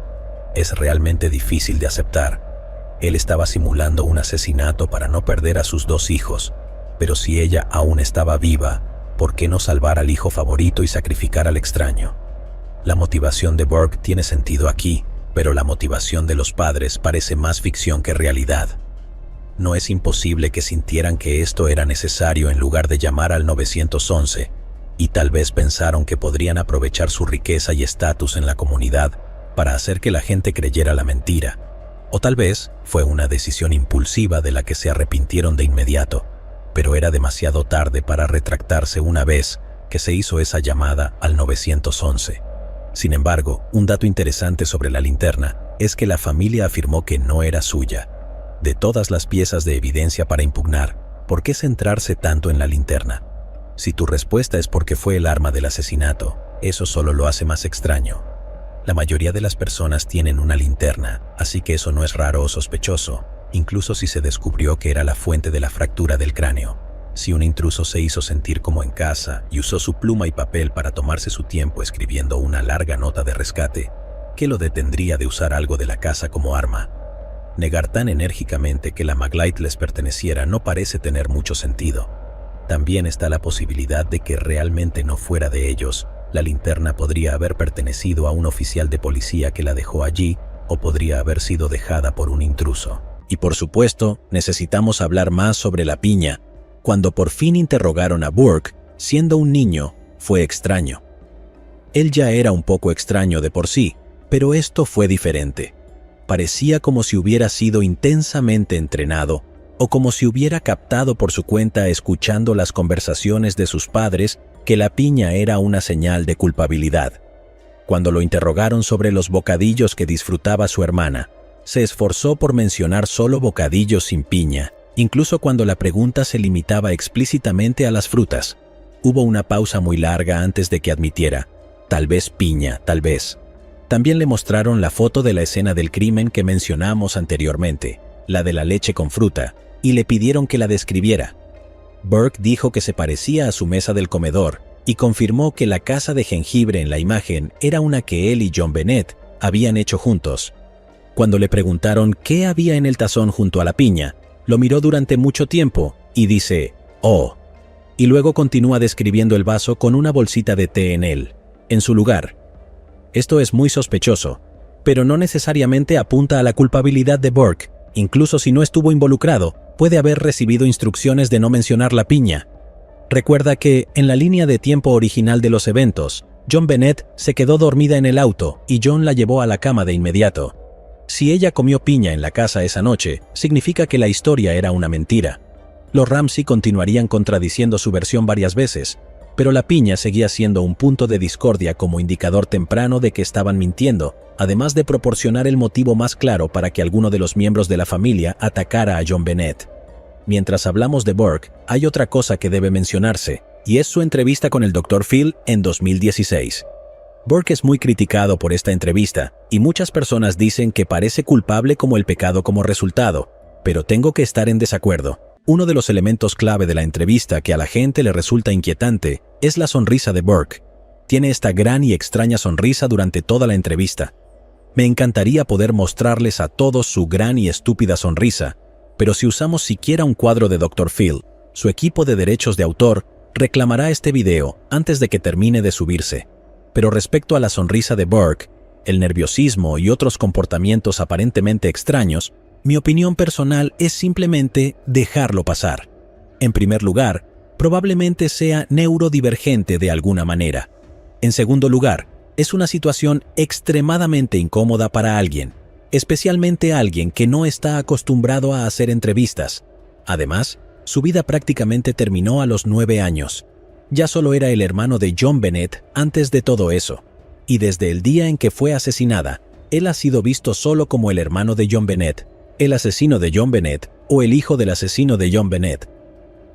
es realmente difícil de aceptar. Él estaba simulando un asesinato para no perder a sus dos hijos, pero si ella aún estaba viva, ¿por qué no salvar al hijo favorito y sacrificar al extraño? La motivación de Burke tiene sentido aquí, pero la motivación de los padres parece más ficción que realidad. No es imposible que sintieran que esto era necesario en lugar de llamar al 911, y tal vez pensaron que podrían aprovechar su riqueza y estatus en la comunidad para hacer que la gente creyera la mentira. O tal vez fue una decisión impulsiva de la que se arrepintieron de inmediato, pero era demasiado tarde para retractarse una vez que se hizo esa llamada al 911. Sin embargo, un dato interesante sobre la linterna es que la familia afirmó que no era suya. De todas las piezas de evidencia para impugnar, ¿por qué centrarse tanto en la linterna? Si tu respuesta es porque fue el arma del asesinato, eso solo lo hace más extraño. La mayoría de las personas tienen una linterna, así que eso no es raro o sospechoso, incluso si se descubrió que era la fuente de la fractura del cráneo. Si un intruso se hizo sentir como en casa y usó su pluma y papel para tomarse su tiempo escribiendo una larga nota de rescate, ¿qué lo detendría de usar algo de la casa como arma? Negar tan enérgicamente que la Maglite les perteneciera no parece tener mucho sentido. También está la posibilidad de que realmente no fuera de ellos. La linterna podría haber pertenecido a un oficial de policía que la dejó allí, o podría haber sido dejada por un intruso. Y por supuesto, necesitamos hablar más sobre la piña. cuando por fin interrogaron a Burke, siendo un niño, fue extraño. Él ya era un poco extraño de por sí, pero esto fue diferente. Parecía como si hubiera sido intensamente entrenado o como si hubiera captado por su cuenta escuchando las conversaciones de sus padres que la piña era una señal de culpabilidad. Cuando lo interrogaron sobre los bocadillos que disfrutaba su hermana, se esforzó por mencionar solo bocadillos sin piña, incluso cuando la pregunta se limitaba explícitamente a las frutas. Hubo una pausa muy larga antes de que admitiera, tal vez piña, tal vez. También le mostraron la foto de la escena del crimen que mencionamos anteriormente, la de la leche con fruta, y le pidieron que la describiera. Burke dijo que se parecía a su mesa del comedor y confirmó que la casa de jengibre en la imagen era una que él y John Bennett habían hecho juntos. Cuando le preguntaron qué había en el tazón junto a la piña, lo miró durante mucho tiempo y dice, «Oh», y luego continúa describiendo el vaso con una bolsita de té en él, en su lugar. Esto es muy sospechoso, pero no necesariamente apunta a la culpabilidad de Burke. Incluso si no estuvo involucrado, puede haber recibido instrucciones de no mencionar la piña. Recuerda que, en la línea de tiempo original de los eventos, John Bennett se quedó dormida en el auto y John la llevó a la cama de inmediato. Si ella comió piña en la casa esa noche, significa que la historia era una mentira. Los Ramsey continuarían contradiciendo su versión varias veces, pero la piña seguía siendo un punto de discordia como indicador temprano de que estaban mintiendo, además de proporcionar el motivo más claro para que alguno de los miembros de la familia atacara a John Bennett. Mientras hablamos de Burke, hay otra cosa que debe mencionarse, y es su entrevista con el Dr. Phil en 2016. Burke es muy criticado por esta entrevista, y muchas personas dicen que parece culpable como el pecado como resultado, pero tengo que estar en desacuerdo. Uno de los elementos clave de la entrevista que a la gente le resulta inquietante es la sonrisa de Burke. Tiene esta gran y extraña sonrisa durante toda la entrevista. Me encantaría poder mostrarles a todos su gran y estúpida sonrisa, pero si usamos siquiera un cuadro de Dr. Phil, su equipo de derechos de autor reclamará este video antes de que termine de subirse. Pero respecto a la sonrisa de Burke, el nerviosismo y otros comportamientos aparentemente extraños, mi opinión personal es simplemente dejarlo pasar. En primer lugar, probablemente sea neurodivergente de alguna manera. En segundo lugar, es una situación extremadamente incómoda para alguien, especialmente alguien que no está acostumbrado a hacer entrevistas. Además, su vida prácticamente terminó a los 9 años. Ya solo era el hermano de John Bennett antes de todo eso. Y desde el día en que fue asesinada, él ha sido visto solo como el hermano de John Bennett, el asesino de John Bennett o el hijo del asesino de John Bennett.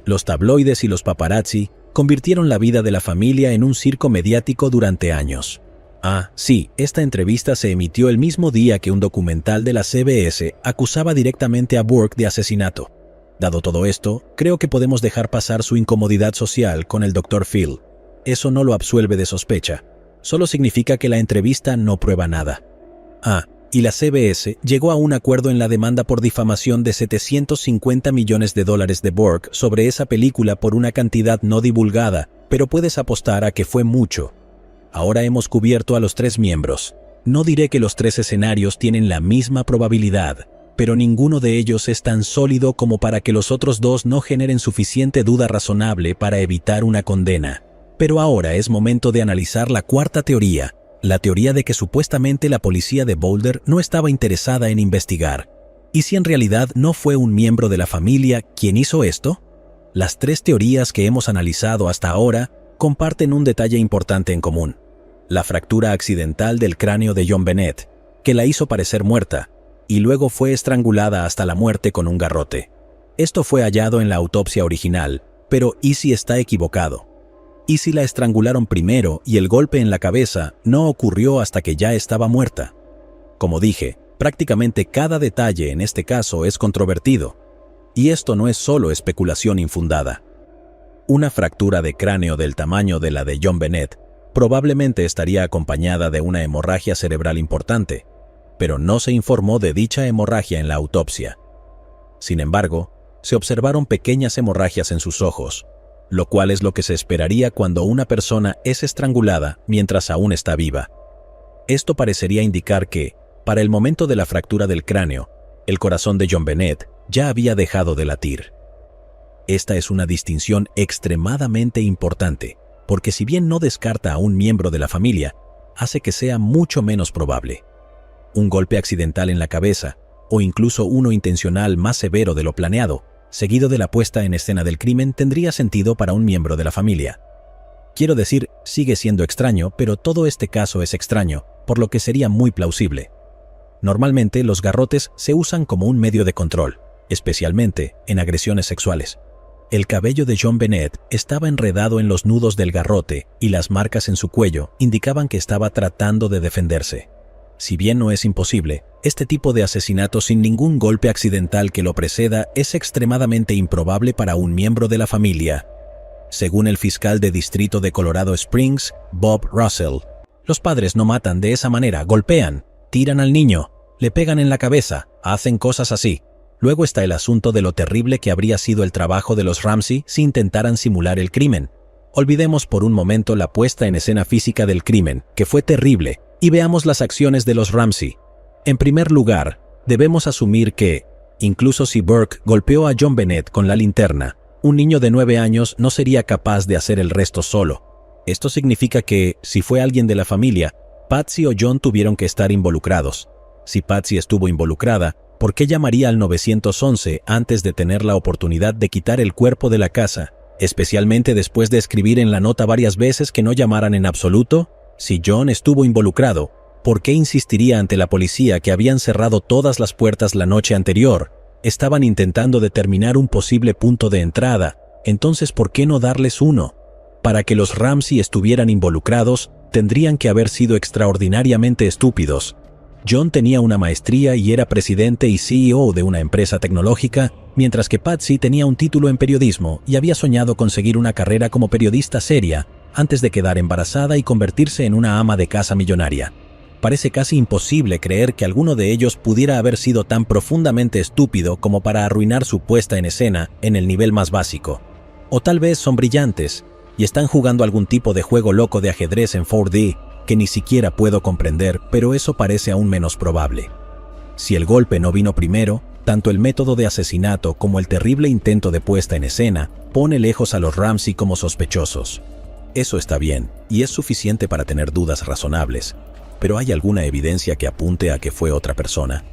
Los tabloides y los paparazzi convirtieron la vida de la familia en un circo mediático durante años. Ah, sí, esta entrevista se emitió el mismo día que un documental de la CBS acusaba directamente a Burke de asesinato. Dado todo esto, creo que podemos dejar pasar su incomodidad social con el Dr. Phil. Eso no lo absuelve de sospecha. Solo significa que la entrevista no prueba nada. Ah, y la CBS llegó a un acuerdo en la demanda por difamación de $750 millones de Burke sobre esa película por una cantidad no divulgada, pero puedes apostar a que fue mucho. Ahora hemos cubierto a los 3 miembros. No diré que los 3 escenarios tienen la misma probabilidad, pero ninguno de ellos es tan sólido como para que los otros 2 no generen suficiente duda razonable para evitar una condena. Pero ahora es momento de analizar la cuarta teoría, la teoría de que supuestamente la policía de Boulder no estaba interesada en investigar. ¿Y si en realidad no fue un miembro de la familia quien hizo esto? Las 3 teorías que hemos analizado hasta ahora comparten un detalle importante en común: la fractura accidental del cráneo de John Bennett, que la hizo parecer muerta, y luego fue estrangulada hasta la muerte con un garrote. Esto fue hallado en la autopsia original, pero ¿y si está equivocado? ¿Y si la estrangularon primero y el golpe en la cabeza no ocurrió hasta que ya estaba muerta? Como dije, prácticamente cada detalle en este caso es controvertido. Y esto no es solo especulación infundada. Una fractura de cráneo del tamaño de la de John Bennett probablemente estaría acompañada de una hemorragia cerebral importante, pero no se informó de dicha hemorragia en la autopsia. Sin embargo, se observaron pequeñas hemorragias en sus ojos, lo cual es lo que se esperaría cuando una persona es estrangulada mientras aún está viva. Esto parecería indicar que, para el momento de la fractura del cráneo, el corazón de John Bennett ya había dejado de latir. Esta es una distinción extremadamente importante, porque si bien no descarta a un miembro de la familia, hace que sea mucho menos probable. Un golpe accidental en la cabeza, o incluso uno intencional más severo de lo planeado, seguido de la puesta en escena del crimen, tendría sentido para un miembro de la familia. Quiero decir, sigue siendo extraño, pero todo este caso es extraño, por lo que sería muy plausible. Normalmente los garrotes se usan como un medio de control, especialmente en agresiones sexuales. El cabello de John Bennett estaba enredado en los nudos del garrote y las marcas en su cuello indicaban que estaba tratando de defenderse. Si bien no es imposible, este tipo de asesinato sin ningún golpe accidental que lo preceda es extremadamente improbable para un miembro de la familia. Según el fiscal de distrito de Colorado Springs, Bob Russell, los padres no matan de esa manera, golpean, tiran al niño, le pegan en la cabeza, hacen cosas así. Luego está el asunto de lo terrible que habría sido el trabajo de los Ramsey si intentaran simular el crimen. Olvidemos por un momento la puesta en escena física del crimen, que fue terrible, y veamos las acciones de los Ramsey. En primer lugar, debemos asumir que, incluso si Burke golpeó a John Bennett con la linterna, un niño de 9 años no sería capaz de hacer el resto solo. Esto significa que, si fue alguien de la familia, Patsy o John tuvieron que estar involucrados. Si Patsy estuvo involucrada, ¿por qué llamaría al 911 antes de tener la oportunidad de quitar el cuerpo de la casa, especialmente después de escribir en la nota varias veces que no llamaran en absoluto? Si John estuvo involucrado, ¿por qué insistiría ante la policía que habían cerrado todas las puertas la noche anterior? Estaban intentando determinar un posible punto de entrada, entonces ¿por qué no darles uno? Para que los Ramsey estuvieran involucrados, tendrían que haber sido extraordinariamente estúpidos. John tenía una maestría y era presidente y CEO de una empresa tecnológica, mientras que Patsy tenía un título en periodismo y había soñado con seguir una carrera como periodista seria antes de quedar embarazada y convertirse en una ama de casa millonaria. Parece casi imposible creer que alguno de ellos pudiera haber sido tan profundamente estúpido como para arruinar su puesta en escena en el nivel más básico. O tal vez son brillantes y están jugando algún tipo de juego loco de ajedrez en 4D que ni siquiera puedo comprender, pero eso parece aún menos probable. Si el golpe no vino primero, tanto el método de asesinato como el terrible intento de puesta en escena pone lejos a los Ramsey como sospechosos. Eso está bien, y es suficiente para tener dudas razonables, pero ¿hay alguna evidencia que apunte a que fue otra persona?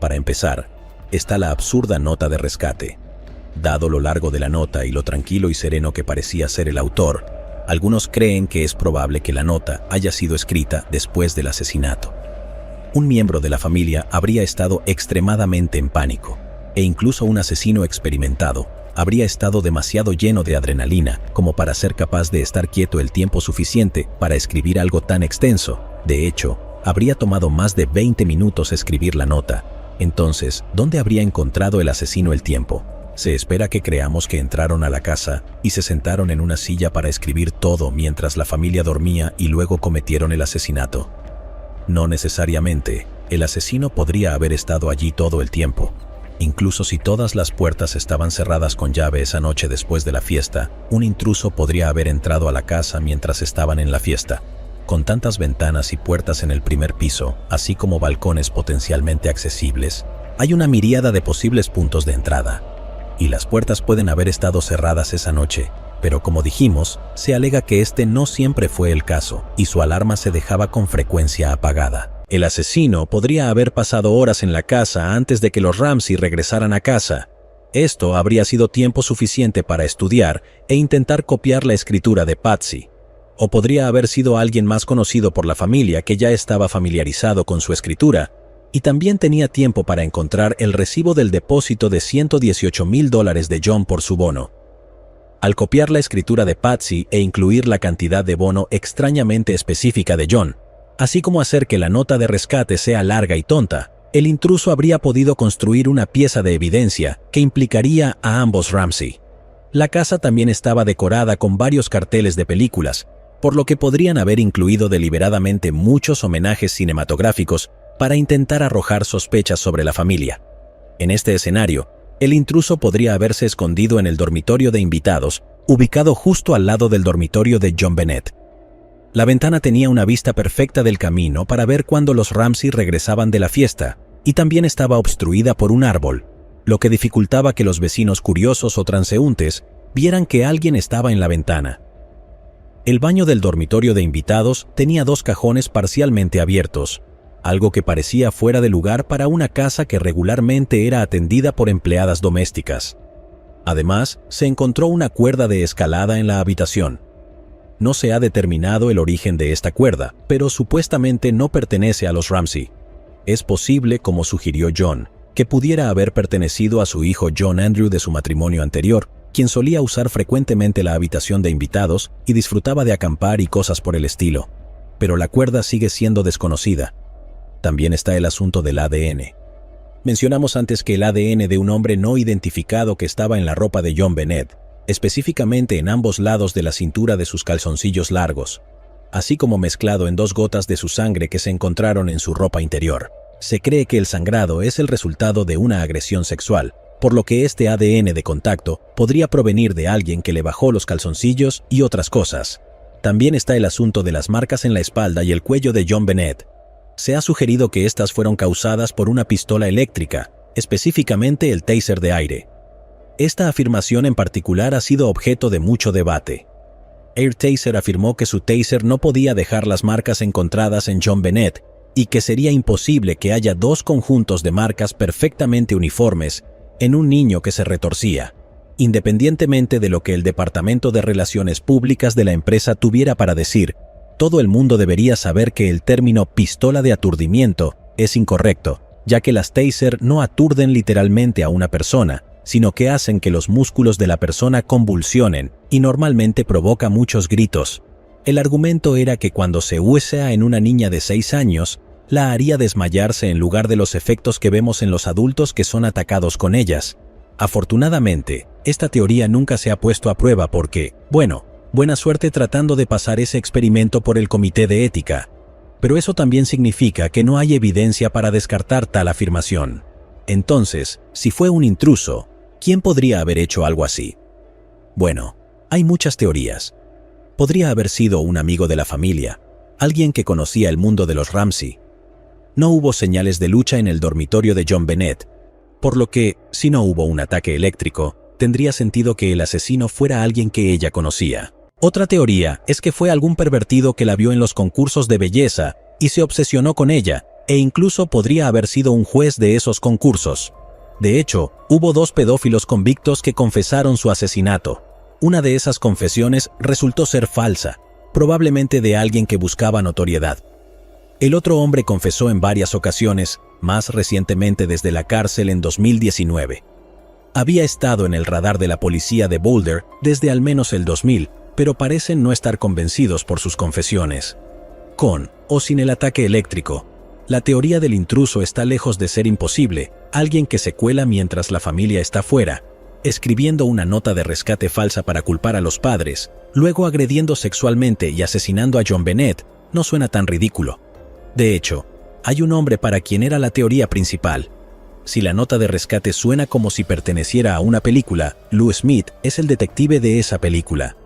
Para empezar, está la absurda nota de rescate. Dado lo largo de la nota y lo tranquilo y sereno que parecía ser el autor, algunos creen que es probable que la nota haya sido escrita después del asesinato. Un miembro de la familia habría estado extremadamente en pánico, e incluso un asesino experimentado habría estado demasiado lleno de adrenalina como para ser capaz de estar quieto el tiempo suficiente para escribir algo tan extenso. De hecho, habría tomado más de 20 minutos escribir la nota. Entonces, ¿dónde habría encontrado el asesino el tiempo? Se espera que creamos que entraron a la casa y se sentaron en una silla para escribir todo mientras la familia dormía y luego cometieron el asesinato. No necesariamente, el asesino podría haber estado allí todo el tiempo. Incluso si todas las puertas estaban cerradas con llave esa noche después de la fiesta, un intruso podría haber entrado a la casa mientras estaban en la fiesta. Con tantas ventanas y puertas en el primer piso, así como balcones potencialmente accesibles, hay una miríada de posibles puntos de entrada. Y las puertas pueden haber estado cerradas esa noche, pero como dijimos, se alega que este no siempre fue el caso y su alarma se dejaba con frecuencia apagada. El asesino podría haber pasado horas en la casa antes de que los Ramsey regresaran a casa. Esto habría sido tiempo suficiente para estudiar e intentar copiar la escritura de Patsy. O podría haber sido alguien más conocido por la familia que ya estaba familiarizado con su escritura y también tenía tiempo para encontrar el recibo del depósito de $118,000 de John por su bono. Al copiar la escritura de Patsy e incluir la cantidad de bono extrañamente específica de John, así como hacer que la nota de rescate sea larga y tonta, el intruso habría podido construir una pieza de evidencia que implicaría a ambos Ramsey. La casa también estaba decorada con varios carteles de películas, por lo que podrían haber incluido deliberadamente muchos homenajes cinematográficos para intentar arrojar sospechas sobre la familia. En este escenario, el intruso podría haberse escondido en el dormitorio de invitados, ubicado justo al lado del dormitorio de John Bennett. La ventana tenía una vista perfecta del camino para ver cuándo los Ramsey regresaban de la fiesta, y también estaba obstruida por un árbol. lo que dificultaba que los vecinos curiosos o transeúntes vieran que alguien estaba en la ventana. El baño del dormitorio de invitados tenía 2 cajones parcialmente abiertos, algo que parecía fuera de lugar para una casa que regularmente era atendida por empleadas domésticas. Además, se encontró una cuerda de escalada en la habitación. No se ha determinado el origen de esta cuerda, pero supuestamente no pertenece a los Ramsey. Es posible, como sugirió John, que pudiera haber pertenecido a su hijo John Andrew de su matrimonio anterior, quien solía usar frecuentemente la habitación de invitados y disfrutaba de acampar y cosas por el estilo. Pero la cuerda sigue siendo desconocida. También está el asunto del ADN. Mencionamos antes que el ADN de un hombre no identificado que estaba en la ropa de John Bennett, específicamente en ambos lados de la cintura de sus calzoncillos largos, así como mezclado en 2 gotas de su sangre que se encontraron en su ropa interior. Se cree que el sangrado es el resultado de una agresión sexual, por lo que este ADN de contacto podría provenir de alguien que le bajó los calzoncillos y otras cosas. También está el asunto de las marcas en la espalda y el cuello de John Bennett. Se ha sugerido que estas fueron causadas por una pistola eléctrica, específicamente el taser de aire. Esta afirmación en particular ha sido objeto de mucho debate. AirTaser afirmó que su taser no podía dejar las marcas encontradas en John Bennett y que sería imposible que haya 2 conjuntos de marcas perfectamente uniformes en un niño que se retorcía, independientemente de lo que el Departamento de Relaciones Públicas de la empresa tuviera para decir. Todo el mundo debería saber que el término pistola de aturdimiento es incorrecto, ya que las taser no aturden literalmente a una persona, sino que hacen que los músculos de la persona convulsionen y normalmente provoca muchos gritos. El argumento era que cuando se usa en una niña de 6 años, la haría desmayarse en lugar de los efectos que vemos en los adultos que son atacados con ellas. Afortunadamente, esta teoría nunca se ha puesto a prueba porque, buena suerte tratando de pasar ese experimento por el comité de ética. Pero eso también significa que no hay evidencia para descartar tal afirmación. Entonces, si fue un intruso, ¿quién podría haber hecho algo así? Bueno, hay muchas teorías. Podría haber sido un amigo de la familia, alguien que conocía el mundo de los Ramsey. No hubo señales de lucha en el dormitorio de John Bennett, por lo que, si no hubo un ataque eléctrico, tendría sentido que el asesino fuera alguien que ella conocía. Otra teoría es que fue algún pervertido que la vio en los concursos de belleza y se obsesionó con ella, e incluso podría haber sido un juez de esos concursos. De hecho, hubo 2 pedófilos convictos que confesaron su asesinato. Una de esas confesiones resultó ser falsa, probablemente de alguien que buscaba notoriedad. El otro hombre confesó en varias ocasiones, más recientemente desde la cárcel en 2019. Había estado en el radar de la policía de Boulder desde al menos el 2000, pero parecen no estar convencidos por sus confesiones. Con o sin el ataque eléctrico, la teoría del intruso está lejos de ser imposible. Alguien que se cuela mientras la familia está fuera, escribiendo una nota de rescate falsa para culpar a los padres, luego agrediendo sexualmente y asesinando a John Bennett, no suena tan ridículo. De hecho, hay un hombre para quien era la teoría principal. Si la nota de rescate suena como si perteneciera a una película, Lou Smith es el detective de esa película.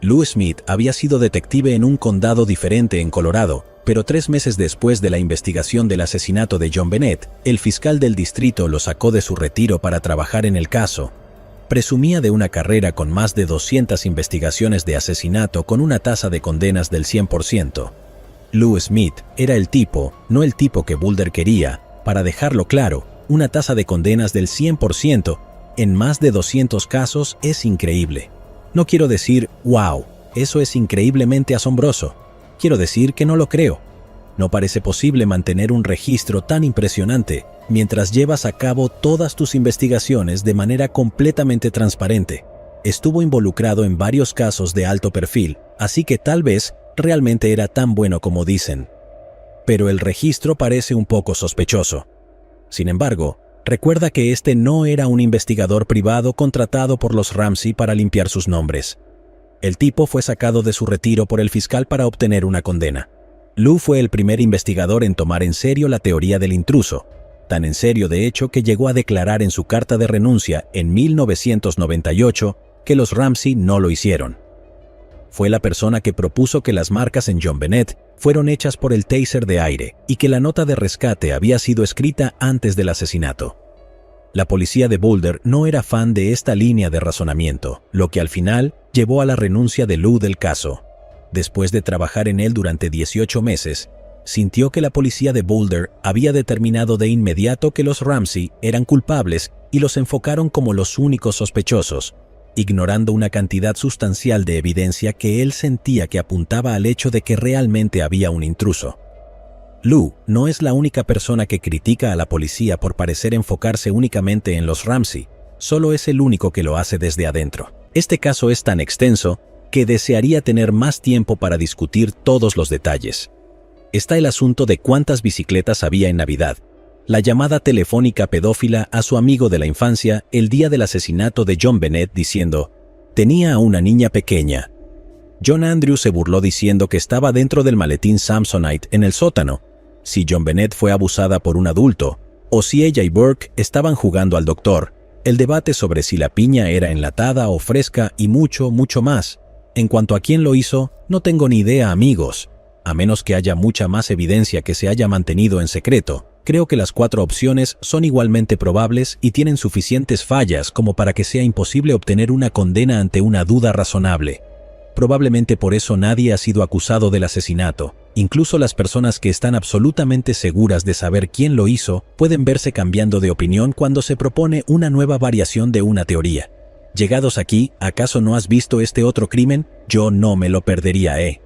Lou Smith había sido detective en un condado diferente en Colorado, pero 3 meses después de la investigación del asesinato de John Bennett, el fiscal del distrito lo sacó de su retiro para trabajar en el caso. Presumía de una carrera con más de 200 investigaciones de asesinato con una tasa de condenas del 100%. Lou Smith era el tipo, no el tipo que Boulder quería. Para dejarlo claro, una tasa de condenas del 100% en más de 200 casos es increíble. No quiero decir, wow, eso es increíblemente asombroso. Quiero decir que no lo creo. No parece posible mantener un registro tan impresionante mientras llevas a cabo todas tus investigaciones de manera completamente transparente. Estuvo involucrado en varios casos de alto perfil, así que tal vez realmente era tan bueno como dicen. Pero el registro parece un poco sospechoso. Sin embargo, recuerda que este no era un investigador privado contratado por los Ramsey para limpiar sus nombres. El tipo fue sacado de su retiro por el fiscal para obtener una condena. Lou fue el primer investigador en tomar en serio la teoría del intruso, tan en serio de hecho que llegó a declarar en su carta de renuncia en 1998 que los Ramsey no lo hicieron. Fue la persona que propuso que las marcas en John Bennett fueron hechas por el taser de aire y que la nota de rescate había sido escrita antes del asesinato. La policía de Boulder no era fan de esta línea de razonamiento, lo que al final llevó a la renuncia de Lou del caso. Después de trabajar en él durante 18 meses, sintió que la policía de Boulder había determinado de inmediato que los Ramsey eran culpables y los enfocaron como los únicos sospechosos, ignorando una cantidad sustancial de evidencia que él sentía que apuntaba al hecho de que realmente había un intruso. Lou no es la única persona que critica a la policía por parecer enfocarse únicamente en los Ramsey, solo es el único que lo hace desde adentro. Este caso es tan extenso que desearía tener más tiempo para discutir todos los detalles. Está el asunto de cuántas bicicletas había en Navidad, la llamada telefónica pedófila a su amigo de la infancia el día del asesinato de John Bennett diciendo, tenía a una niña pequeña. John Andrews se burló diciendo que estaba dentro del maletín Samsonite en el sótano, si John Bennett fue abusada por un adulto, o si ella y Burke estaban jugando al doctor, el debate sobre si la piña era enlatada o fresca y mucho, mucho más. En cuanto a quién lo hizo, no tengo ni idea, amigos. A menos que haya mucha más evidencia que se haya mantenido en secreto, creo que las 4 opciones son igualmente probables y tienen suficientes fallas como para que sea imposible obtener una condena ante una duda razonable. Probablemente por eso nadie ha sido acusado del asesinato. Incluso las personas que están absolutamente seguras de saber quién lo hizo pueden verse cambiando de opinión cuando se propone una nueva variación de una teoría. Llegados aquí, ¿acaso no has visto este otro crimen? Yo no me lo perdería,